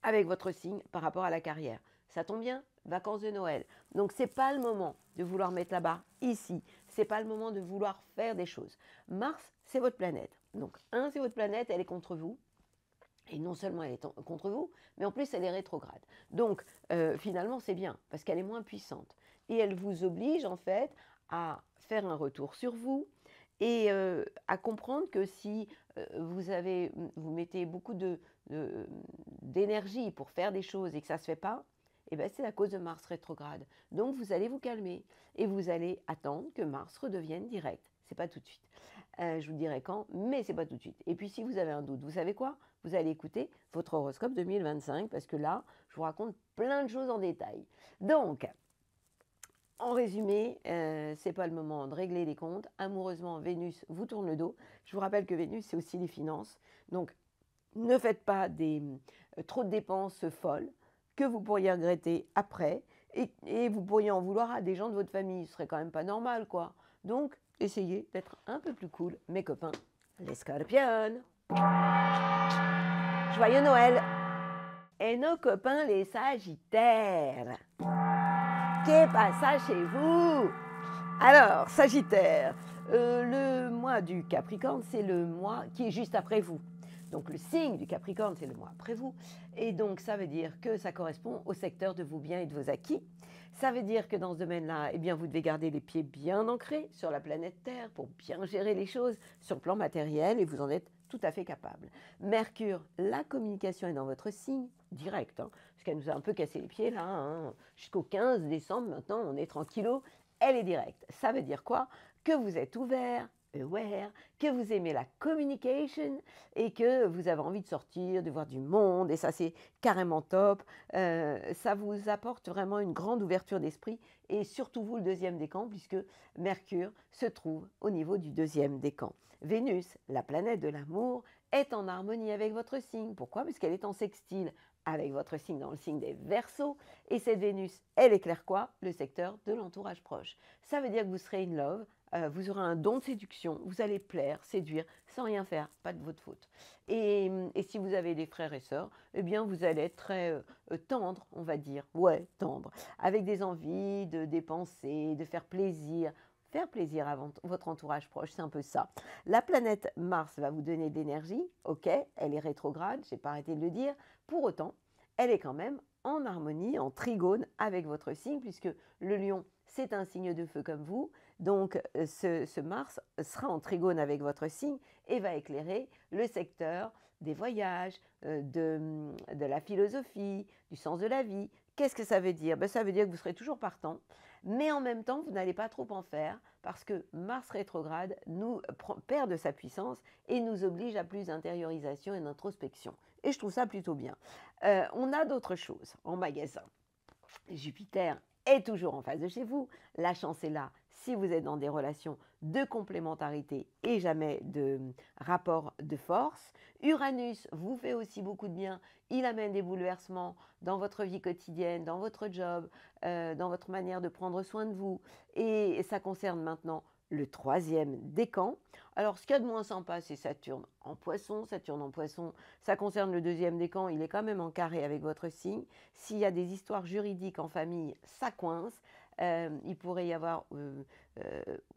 avec votre signe par rapport à la carrière. Ça tombe bien, vacances de Noël. Donc c'est pas le moment de vouloir mettre la barre ici. C'est pas le moment de vouloir faire des choses. Mars, c'est votre planète. Donc c'est votre planète, elle est contre vous. Et non seulement elle est contre vous, mais en plus elle est rétrograde. Donc finalement c'est bien, parce qu'elle est moins puissante. Et elle vous oblige en fait à faire un retour sur vous et à comprendre que si vous mettez beaucoup d'énergie pour faire des choses et que ça ne se fait pas, eh ben c'est à cause de Mars rétrograde. Donc vous allez vous calmer et vous allez attendre que Mars redevienne direct. C'est pas tout de suite. Je vous dirai quand, mais c'est pas tout de suite. Et puis si vous avez un doute, vous savez quoi? Vous allez écouter votre horoscope 2025 parce que là, je vous raconte plein de choses en détail. Donc, en résumé, c'est pas le moment de régler les comptes. Amoureusement, Vénus vous tourne le dos. Je vous rappelle que Vénus, c'est aussi les finances. Donc, ne faites pas trop de dépenses folles que vous pourriez regretter après. Et vous pourriez en vouloir à des gens de votre famille. Ce serait quand même pas normal, quoi. Donc, essayez d'être un peu plus cool, mes copains, les scorpions. Joyeux Noël! Et nos copains, les sagittaires. Qu'est passa chez vous? Alors, Sagittaire, le mois du Capricorne, c'est le mois qui est juste après vous. Donc le signe du Capricorne, c'est le mois après vous. Et donc ça veut dire que ça correspond au secteur de vos biens et de vos acquis. Ça veut dire que dans ce domaine-là, eh bien, vous devez garder les pieds bien ancrés sur la planète Terre pour bien gérer les choses sur le plan matériel et vous en êtes tout à fait capable. Mercure, la communication est dans votre signe direct, hein, parce qu'elle nous a un peu cassé les pieds là, hein, jusqu'au 15 décembre maintenant, on est tranquillo, elle est directe. Ça veut dire quoi? Que vous êtes ouvert, aware, que vous aimez la communication et que vous avez envie de sortir, de voir du monde, et ça c'est carrément top. Ça vous apporte vraiment une grande ouverture d'esprit et surtout vous le deuxième décan puisque Mercure se trouve au niveau du deuxième décan. Vénus, la planète de l'amour, est en harmonie avec votre signe. Pourquoi? Parce qu'elle est en sextile avec votre signe dans le signe des Verseaux et cette Vénus, elle éclaire quoi? Le secteur de l'entourage proche. Ça veut dire que vous serez in love. Vous aurez un don de séduction, vous allez plaire, séduire, sans rien faire, pas de votre faute. Et si vous avez des frères et sœurs, eh bien vous allez être très tendre, on va dire, ouais, tendre, avec des envies de dépenser, de faire plaisir à votre entourage proche, c'est un peu ça. La planète Mars va vous donner de l'énergie, ok, elle est rétrograde, je n'ai pas arrêté de le dire, pour autant, elle est quand même en harmonie, en trigone avec votre signe, puisque le lion, c'est un signe de feu comme vous, donc ce Mars sera en trigone avec votre signe et va éclairer le secteur des voyages, de la philosophie, du sens de la vie. Qu'est-ce que ça veut dire? Ben, ça veut dire que vous serez toujours partant, mais en même temps, vous n'allez pas trop en faire parce que Mars rétrograde nous perd de sa puissance et nous oblige à plus d'intériorisation et d'introspection. Et je trouve ça plutôt bien. On a d'autres choses en magasin. Jupiter est toujours en face de chez vous. La chance est là si vous êtes dans des relations de complémentarité et jamais de rapport de force. Uranus vous fait aussi beaucoup de bien. Il amène des bouleversements dans votre vie quotidienne, dans votre job, dans votre manière de prendre soin de vous. Et ça concerne maintenant le troisième décan. Alors, ce qu'il y a de moins sympa, c'est Saturne en poisson. Saturne en poisson, ça concerne le deuxième décan. Il est quand même en carré avec votre signe. S'il y a des histoires juridiques en famille, ça coince. Il pourrait y avoir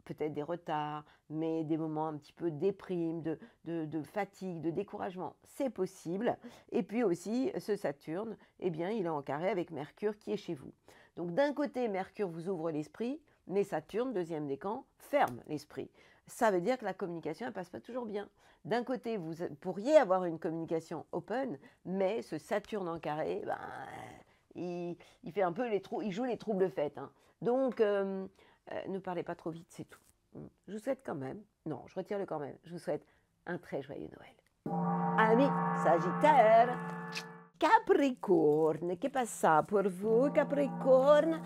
peut-être des retards, mais des moments un petit peu de déprime, de fatigue, de découragement. C'est possible. Et puis aussi, ce Saturne, eh bien, il est en carré avec Mercure qui est chez vous. Donc, d'un côté, Mercure vous ouvre l'esprit, mais Saturne, deuxième décan, ferme l'esprit. Ça veut dire que la communication ne passe pas toujours bien. D'un côté, vous pourriez avoir une communication open, mais ce Saturne en carré, ben, il fait un peu il joue les troubles faits. Hein. Donc, ne parlez pas trop vite, c'est tout. Je vous souhaite quand même, non, je retire le quand même, je vous souhaite un très joyeux Noël. Amis Sagittaire, Capricorne, que passa pour vous, Capricorne?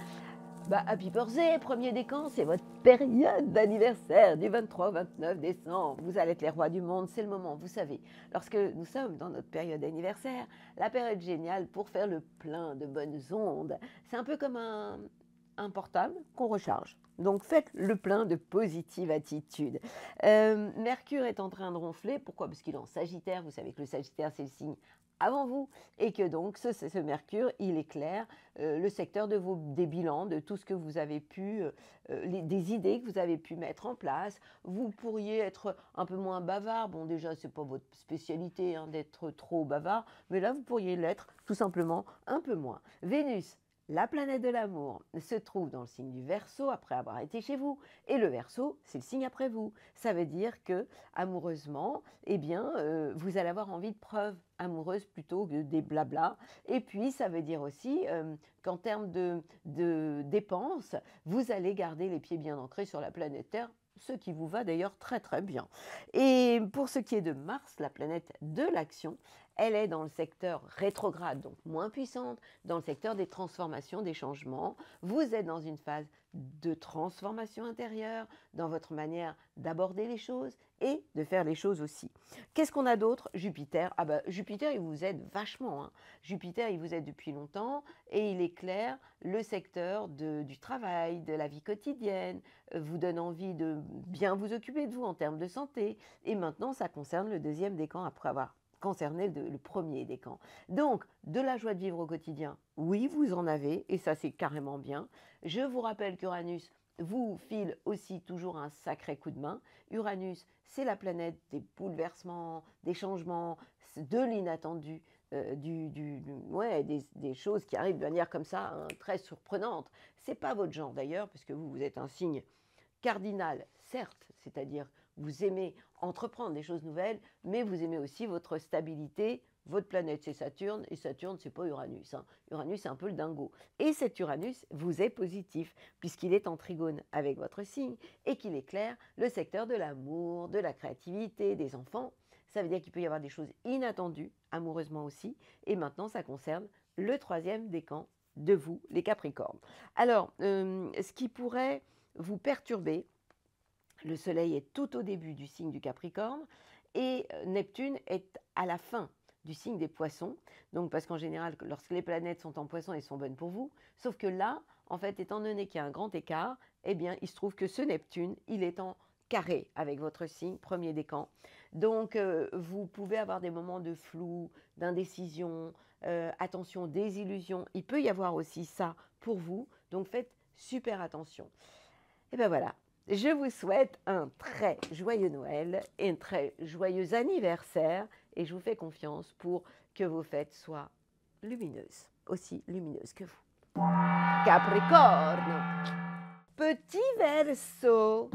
Bah, happy birthday, premier décan, c'est votre période d'anniversaire du 23 au 29 décembre. Vous allez être les rois du monde, c'est le moment, vous savez. Lorsque nous sommes dans notre période d'anniversaire, la période géniale pour faire le plein de bonnes ondes. C'est un peu comme un portable qu'on recharge. Donc faites le plein de positive attitude. Mercure est en train de ronfler. Pourquoi? Parce qu'il est en Sagittaire. Vous savez que le Sagittaire, c'est le signe avant vous, et que donc ce Mercure, il éclaire le secteur des bilans, de tout ce que vous avez pu, des idées que vous avez pu mettre en place. Vous pourriez être un peu moins bavard. Bon, déjà, ce n'est pas votre spécialité hein, d'être trop bavard, mais là, vous pourriez l'être tout simplement un peu moins. Vénus, la planète de l'amour, se trouve dans le signe du Verseau après avoir été chez vous. Et le Verseau, c'est le signe après vous. Ça veut dire que, amoureusement, eh bien, vous allez avoir envie de preuves amoureuses plutôt que des blabla. Et puis, ça veut dire aussi qu'en termes de dépenses, vous allez garder les pieds bien ancrés sur la planète Terre, ce qui vous va d'ailleurs très très bien. Et pour ce qui est de Mars, la planète de l'action, elle est dans le secteur rétrograde, donc moins puissante, dans le secteur des transformations, des changements. Vous êtes dans une phase de transformation intérieure, dans votre manière d'aborder les choses et de faire les choses aussi. Qu'est-ce qu'on a d'autre? Jupiter. Ah ben, Jupiter, il vous aide vachement. Hein. Jupiter, il vous aide depuis longtemps et il éclaire le secteur du travail, de la vie quotidienne, vous donne envie de bien vous occuper de vous en termes de santé. Et maintenant, ça concerne le deuxième décan après avoir concerné le premier décan. Donc, de la joie de vivre au quotidien, oui, vous en avez, et ça c'est carrément bien. Je vous rappelle qu'Uranus vous file aussi toujours un sacré coup de main. Uranus, c'est la planète des bouleversements, des changements, de l'inattendu, ouais, des choses qui arrivent de manière comme ça, hein, très surprenante. Ce n'est pas votre genre d'ailleurs, puisque vous, vous êtes un signe cardinal, certes, c'est-à-dire vous aimez entreprendre des choses nouvelles, mais vous aimez aussi votre stabilité. Votre planète, c'est Saturne, et Saturne, c'est pas Uranus, hein. Uranus, c'est un peu le dingo. Et cet Uranus vous est positif, puisqu'il est en trigone avec votre signe, et qu'il éclaire le secteur de l'amour, de la créativité, des enfants. Ça veut dire qu'il peut y avoir des choses inattendues, amoureusement aussi, et maintenant, ça concerne le troisième décan de vous, les Capricornes. Alors, ce qui pourrait vous perturber, le Soleil est tout au début du signe du Capricorne, et Neptune est à la fin du signe des Poissons. Donc, parce qu'en général, lorsque les planètes sont en Poissons, elles sont bonnes pour vous. Sauf que là, en fait, étant donné qu'il y a un grand écart, eh bien, il se trouve que ce Neptune, il est en carré avec votre signe, premier décan. Donc, vous pouvez avoir des moments de flou, d'indécision, attention, désillusion. Il peut y avoir aussi ça pour vous. Donc, faites super attention. Et bien voilà. Je vous souhaite un très joyeux Noël et un très joyeux anniversaire et je vous fais confiance pour que vos fêtes soient lumineuses, aussi lumineuses que vous. Capricorne, petit Verseau,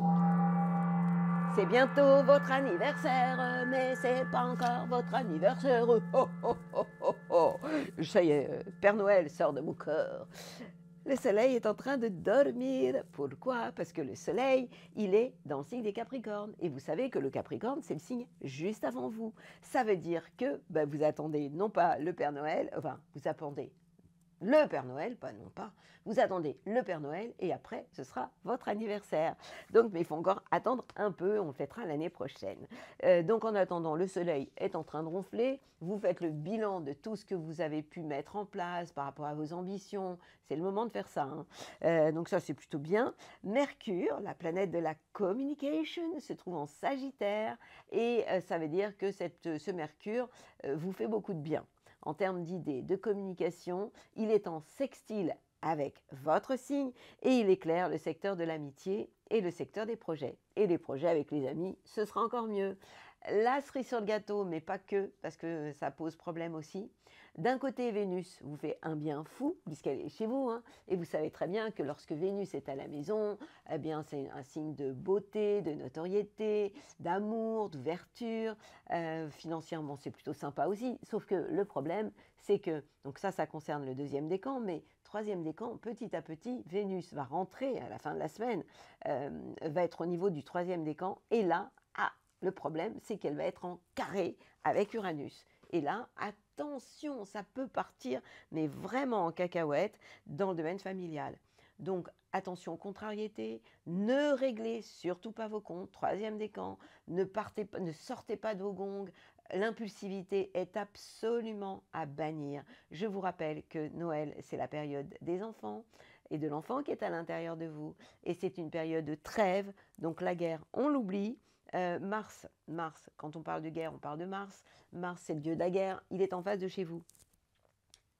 c'est bientôt votre anniversaire, mais c'est pas encore votre anniversaire. Oh, oh, oh, oh, oh. Ça y est, Père Noël sort de mon corps. Le soleil est en train de dormir. Pourquoi? Parce que le soleil, il est dans le signe des Capricornes. Et vous savez que le Capricorne, c'est le signe juste avant vous. Ça veut dire que vous attendez non pas le Père Noël, enfin, vous attendez le Père Noël, pas non pas, vous attendez le Père Noël et après, ce sera votre anniversaire. Donc, mais il faut encore attendre un peu, on le fêtera l'année prochaine. Donc, en attendant, le soleil est en train de ronfler, vous faites le bilan de tout ce que vous avez pu mettre en place par rapport à vos ambitions, c'est le moment de faire ça, hein. Donc ça, c'est plutôt bien. Mercure, la planète de la communication, se trouve en Sagittaire et ça veut dire que ce Mercure vous fait beaucoup de bien. En termes d'idées, de communication, il est en sextile avec votre signe et il éclaire le secteur de l'amitié et le secteur des projets. Et les projets avec les amis, ce sera encore mieux. La cerise sur le gâteau, mais pas que, parce que ça pose problème aussi. D'un côté, Vénus vous fait un bien fou, puisqu'elle est chez vous, hein, et vous savez très bien que lorsque Vénus est à la maison, eh bien, c'est un signe de beauté, de notoriété, d'amour, d'ouverture. Financièrement, c'est plutôt sympa aussi, sauf que le problème, c'est que, donc ça concerne le deuxième décan, mais troisième décan, petit à petit, Vénus va rentrer à la fin de la semaine, va être au niveau du troisième décan, et là, le problème, c'est qu'elle va être en carré avec Uranus. Et là, attention, ça peut partir, mais vraiment en cacahuète, dans le domaine familial. Donc, attention, contrariété, ne réglez surtout pas vos comptes, troisième décan, ne sortez pas de vos gongs, l'impulsivité est absolument à bannir. Je vous rappelle que Noël, c'est la période des enfants et de l'enfant qui est à l'intérieur de vous, et c'est une période de trêve, donc la guerre, on l'oublie. Mars, quand on parle de guerre, on parle de Mars. Mars, c'est le dieu de la guerre. Il est en face de chez vous.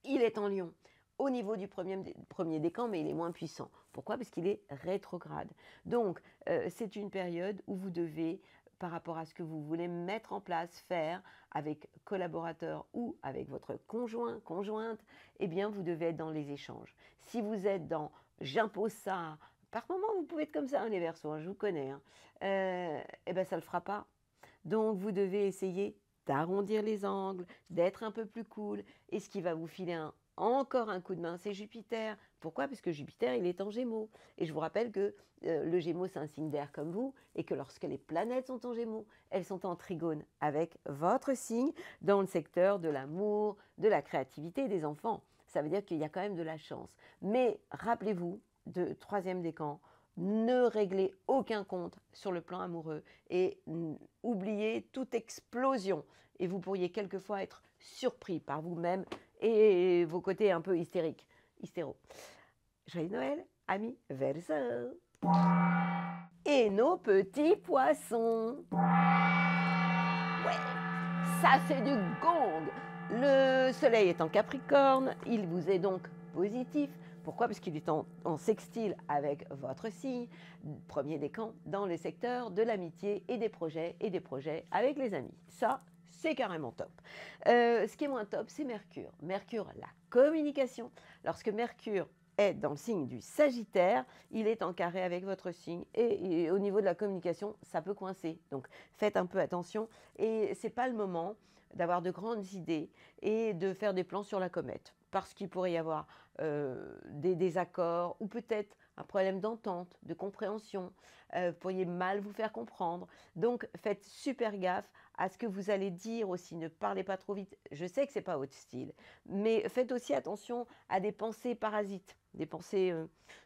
Il est en Lion, au niveau du premier décan, mais il est moins puissant. Pourquoi? Parce qu'il est rétrograde. Donc, c'est une période où vous devez, par rapport à ce que vous voulez mettre en place, faire avec collaborateurs ou avec votre conjoint, conjointe, eh bien, vous devez être dans les échanges. Si vous êtes dans « j'impose ça », par moment, vous pouvez être comme ça, hein, les Verseaux, hein, je vous connais. Hein. Eh bien, ça ne le fera pas. Donc, vous devez essayer d'arrondir les angles, d'être un peu plus cool. Et ce qui va vous filer encore un coup de main, c'est Jupiter. Pourquoi? Parce que Jupiter, il est en Gémeaux. Et je vous rappelle que le Gémeaux, c'est un signe d'air comme vous, et que lorsque les planètes sont en Gémeaux, elles sont en trigone avec votre signe dans le secteur de l'amour, de la créativité et des enfants. Ça veut dire qu'il y a quand même de la chance. Mais rappelez-vous, de troisième décan, ne réglez aucun compte sur le plan amoureux et oubliez toute explosion. Et vous pourriez quelquefois être surpris par vous-même et vos côtés un peu hystéro. Joyeux Noël, amis Verseau. Et nos petits poissons. Ouais, ça c'est du gong. Le soleil est en Capricorne, il vous est donc positif. Pourquoi? Parce qu'il est en sextile avec votre signe, premier décan, dans le secteur de l'amitié et des projets avec les amis. Ça, c'est carrément top. Ce qui est moins top, c'est Mercure. Mercure, la communication. Lorsque Mercure est dans le signe du Sagittaire, il est en carré avec votre signe et au niveau de la communication, ça peut coincer. Donc faites un peu attention et c'est pas le moment d'avoir de grandes idées et de faire des plans sur la comète parce qu'il pourrait y avoir des désaccords ou peut-être un problème d'entente, de compréhension. Vous pourriez mal vous faire comprendre. Donc faites super gaffe à ce que vous allez dire aussi. Ne parlez pas trop vite. Je sais que c'est pas votre style, mais faites aussi attention à des pensées parasites, des pensées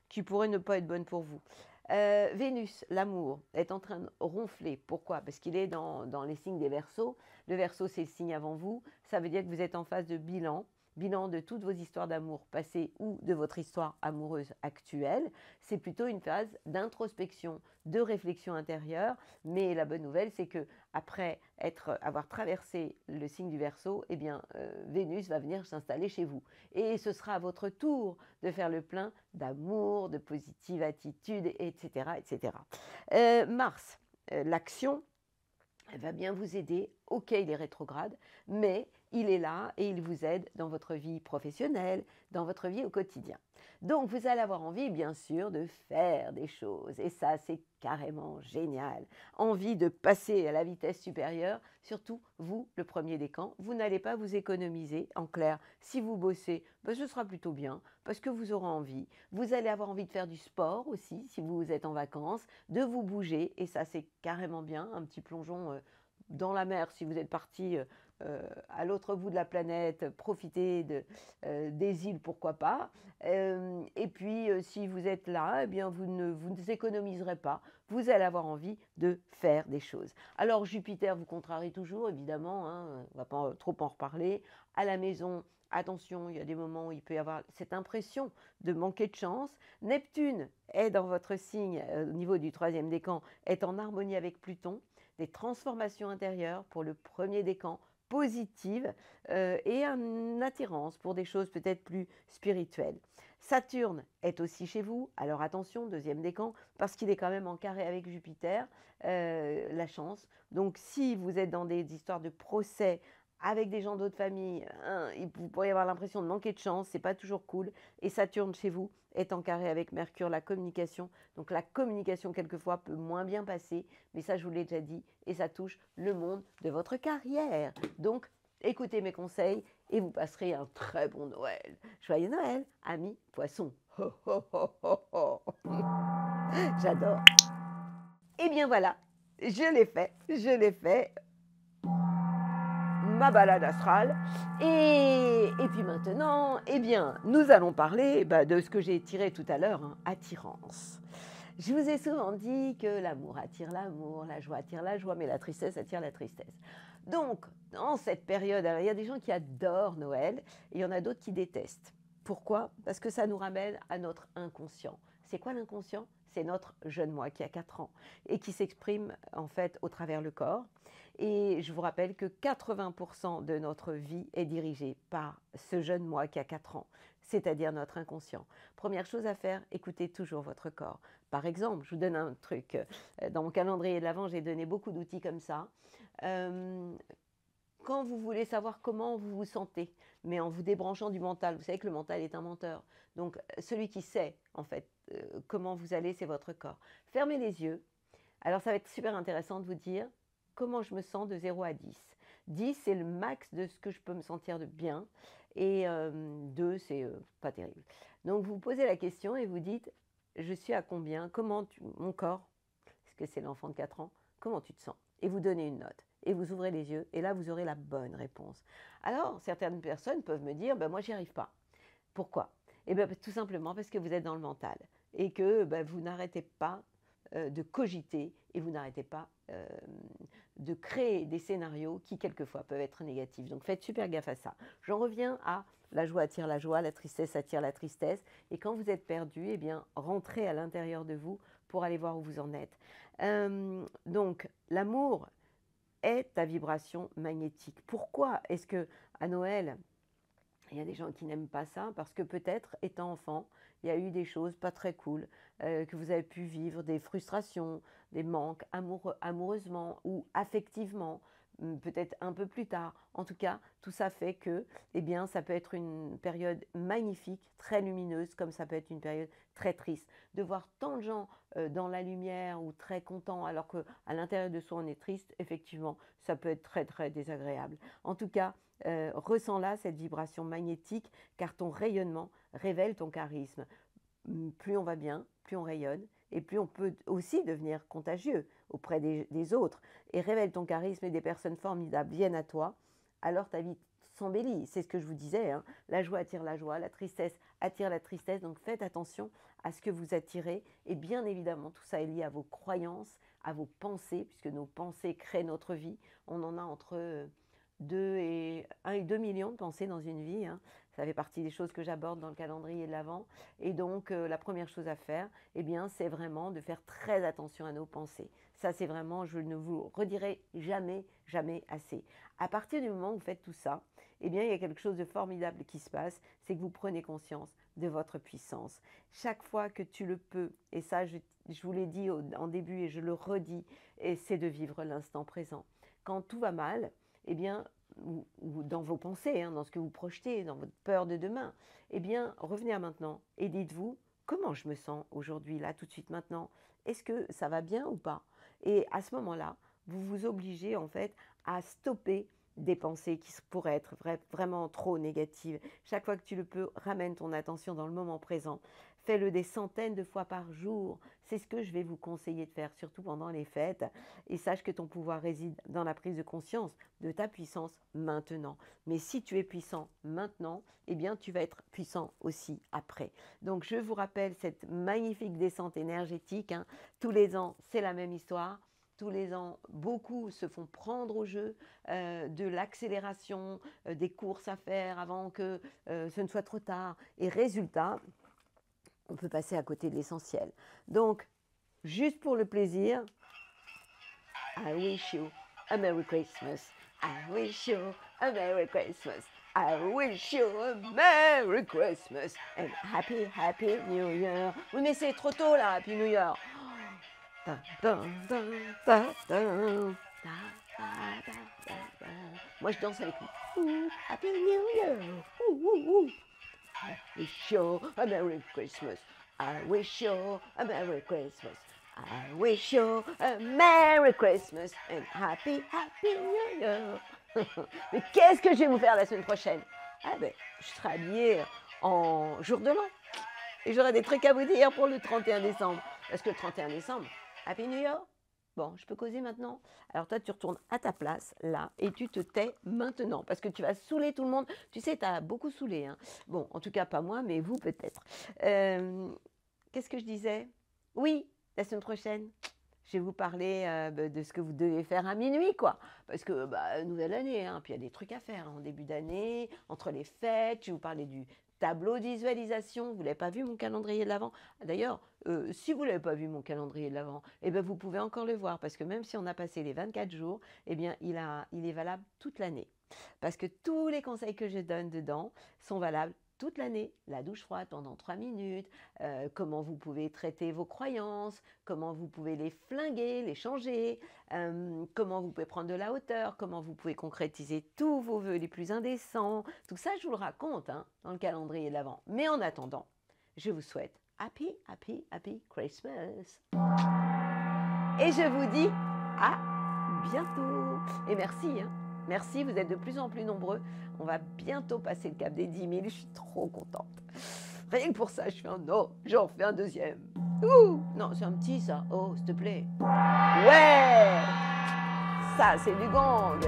qui pourraient ne pas être bonnes pour vous. Vénus, l'amour, est en train de ronfler. Pourquoi? Parce qu'il est dans les signes des Verseaux. Le Verseau, c'est le signe avant vous. Ça veut dire que vous êtes en phase de bilan. Bilan de toutes vos histoires d'amour passées ou de votre histoire amoureuse actuelle. C'est plutôt une phase d'introspection, de réflexion intérieure. Mais la bonne nouvelle, c'est que après avoir traversé le signe du Verseau, eh bien, Vénus va venir s'installer chez vous. Et ce sera à votre tour de faire le plein d'amour, de positive attitude, etc. etc. Mars, l'action, elle va bien vous aider. Ok, il est rétrograde, mais il est là et il vous aide dans votre vie professionnelle, dans votre vie au quotidien. Donc, vous allez avoir envie, bien sûr, de faire des choses. Et ça, c'est carrément génial. Envie de passer à la vitesse supérieure. Surtout, vous, le premier décan, vous n'allez pas vous économiser. En clair, si vous bossez, ben, ce sera plutôt bien parce que vous aurez envie. Vous allez avoir envie de faire du sport aussi, si vous êtes en vacances, de vous bouger. Et ça, c'est carrément bien. Un petit plongeon dans la mer si vous êtes parti à l'autre bout de la planète, profiter des îles, pourquoi pas. Et puis, si vous êtes là, eh bien, vous ne vous économiserez pas. Vous allez avoir envie de faire des choses. Alors, Jupiter vous contrarie toujours, évidemment, hein, on ne va pas trop en reparler. À la maison, attention, il y a des moments où il peut y avoir cette impression de manquer de chance. Neptune est dans votre signe, au niveau du 3e décan, est en harmonie avec Pluton. Des transformations intérieures pour le premier décan, positives et une attirance pour des choses peut-être plus spirituelles. Saturne est aussi chez vous, alors attention, 2e décan, parce qu'il est quand même en carré avec Jupiter, la chance. Donc si vous êtes dans des histoires de procès avec des gens d'autres familles, vous pourriez avoir l'impression de manquer de chance, c'est pas toujours cool. Et Saturne chez vous est en carré avec Mercure, la communication. Donc la communication quelquefois peut moins bien passer, mais ça je vous l'ai déjà dit, et ça touche le monde de votre carrière. Donc écoutez mes conseils et vous passerez un très bon Noël. Joyeux Noël, amis poissons. J'adore. Et bien voilà, je l'ai fait. Ma balade astrale. Et puis maintenant, eh bien, nous allons parler de ce que j'ai tiré tout à l'heure, hein, attirance. Je vous ai souvent dit que l'amour attire l'amour, la joie attire la joie, mais la tristesse attire la tristesse. Donc, dans cette période, alors, il y a des gens qui adorent Noël et il y en a d'autres qui détestent. Pourquoi? Parce que ça nous ramène à notre inconscient. C'est quoi l'inconscient? C'est notre jeune moi qui a 4 ans et qui s'exprime en fait au travers le corps. Et je vous rappelle que 80% de notre vie est dirigée par ce jeune moi qui a 4 ans, c'est-à-dire notre inconscient. Première chose à faire, écoutez toujours votre corps. Par exemple, je vous donne un truc. Dans mon calendrier de l'Avent, j'ai donné beaucoup d'outils comme ça. Quand vous voulez savoir comment vous vous sentez, mais en vous débranchant du mental, vous savez que le mental est un menteur. Donc, celui qui sait, en fait, comment vous allez, c'est votre corps. Fermez les yeux. Alors, ça va être super intéressant de vous dire comment je me sens de 0 à 10. 10, c'est le max de ce que je peux me sentir de bien. Et 2, c'est pas terrible. Donc, vous posez la question et vous dites, je suis à combien? Mon corps, parce que c'est l'enfant de 4 ans, comment tu te sens? Et vous donnez une note. Et vous ouvrez les yeux, et là, vous aurez la bonne réponse. Alors, certaines personnes peuvent me dire, moi, j'y arrive pas. Pourquoi? Eh bien, tout simplement parce que vous êtes dans le mental et que vous n'arrêtez pas de cogiter et vous n'arrêtez pas de créer des scénarios qui, quelquefois, peuvent être négatifs. Donc, faites super gaffe à ça. J'en reviens à la joie attire la joie, la tristesse attire la tristesse. Et quand vous êtes perdu, eh bien, rentrez à l'intérieur de vous pour aller voir où vous en êtes. Donc, l'amour est ta vibration magnétique. Pourquoi est-ce que à Noël, il y a des gens qui n'aiment pas ça? Parce que peut-être, étant enfant, il y a eu des choses pas très cool, que vous avez pu vivre, des frustrations, des manques amoureusement ou affectivement. peut-être un peu plus tard. En tout cas, tout ça fait que, eh bien, ça peut être une période magnifique, très lumineuse, comme ça peut être une période très triste. De voir tant de gens dans la lumière ou très contents, alors qu'à l'intérieur de soi, on est triste, effectivement, ça peut être très, très désagréable. En tout cas, ressens-là, cette vibration magnétique, car ton rayonnement révèle ton charisme. Plus on va bien, plus on rayonne, et plus on peut aussi devenir contagieux auprès des autres. Et révèle ton charisme et des personnes formidables viennent à toi, alors ta vie s'embellit. C'est ce que je vous disais, hein. La joie attire la joie, la tristesse attire la tristesse. Donc faites attention à ce que vous attirez. Et bien évidemment, tout ça est lié à vos croyances, à vos pensées, puisque nos pensées créent notre vie. On en a entre 1 et 2 millions de pensées dans une vie, hein. Ça fait partie des choses que j'aborde dans le calendrier de l'Avent. Et donc, la première chose à faire, eh bien, c'est vraiment de faire très attention à nos pensées. Ça, c'est vraiment, je ne vous redirai jamais, jamais assez. À partir du moment où vous faites tout ça, eh bien, il y a quelque chose de formidable qui se passe, c'est que vous prenez conscience de votre puissance. Chaque fois que tu le peux, et ça, je vous l'ai dit en début et je le redis, c'est de vivre l'instant présent. Quand tout va mal, eh bien, ou dans vos pensées, hein, dans ce que vous projetez, dans votre peur de demain, eh bien, revenez à maintenant et dites-vous, comment je me sens aujourd'hui, là, tout de suite, maintenant? Est-ce que ça va bien ou pas? Et à ce moment-là, vous vous obligez, en fait, à stopper des pensées qui pourraient être vraiment trop négatives. Chaque fois que tu le peux, ramène ton attention dans le moment présent. Fais-le des centaines de fois par jour. C'est ce que je vais vous conseiller de faire, surtout pendant les fêtes. Et sache que ton pouvoir réside dans la prise de conscience de ta puissance maintenant. Mais si tu es puissant maintenant, eh bien tu vas être puissant aussi après. Donc je vous rappelle cette magnifique descente énergétique, hein. Tous les ans, c'est la même histoire. Tous les ans, beaucoup se font prendre au jeu de l'accélération, des courses à faire avant que ce ne soit trop tard. Et résultat, on peut passer à côté de l'essentiel. Donc, juste pour le plaisir, I wish you a Merry Christmas. I wish you a Merry Christmas. I wish you a Merry Christmas and Happy, Happy New Year. Oui, mais c'est trop tôt là, Happy New Year. Da, da, da, da, da, da, da, da. Moi, je danse avec lui. Happy New Year. I wish you a Merry Christmas. I wish you a Merry Christmas. I wish you a Merry Christmas and Happy, Happy New Year. Mais qu'est-ce que je vais vous faire la semaine prochaine? Ah ben, je serai habillée en jour de l'an. Et j'aurai des trucs à vous dire pour le 31 décembre. Parce que le 31 décembre, Happy New Year. Bon, je peux causer maintenant? Alors toi, tu retournes à ta place, là, et tu te tais maintenant, parce que tu vas saouler tout le monde. Tu sais, tu as beaucoup saoulé, hein. Bon, en tout cas, pas moi, mais vous, peut-être. Qu'est-ce que je disais? Oui, la semaine prochaine, je vais vous parler de ce que vous devez faire à minuit, quoi. Parce que, nouvelle année, hein, puis il y a des trucs à faire hein, en début d'année, entre les fêtes. Je vais vous parler du tableau de visualisation. Vous n'avez pas vu mon calendrier de l'Avent? D'ailleurs, si vous n'avez pas vu mon calendrier de l'Avent, eh bien, vous pouvez encore le voir, parce que même si on a passé les 24 jours, eh bien, il est valable toute l'année. Parce que tous les conseils que je donne dedans sont valables toute l'année. La douche froide pendant 3 minutes, comment vous pouvez traiter vos croyances, comment vous pouvez les flinguer, les changer, comment vous pouvez prendre de la hauteur, comment vous pouvez concrétiser tous vos vœux les plus indécents. Tout ça, je vous le raconte hein, dans le calendrier de l'Avent. Mais en attendant, je vous souhaite Happy, Happy, Happy Christmas. Et je vous dis à bientôt. Et merci, hein. Merci, vous êtes de plus en plus nombreux. On va bientôt passer le cap des 10 000. Je suis trop contente. Rien que pour ça, je fais un non, j'en fais un deuxième. Ouh, non, c'est un petit ça. Oh, s'il te plaît. Ouais, ça, c'est du gang.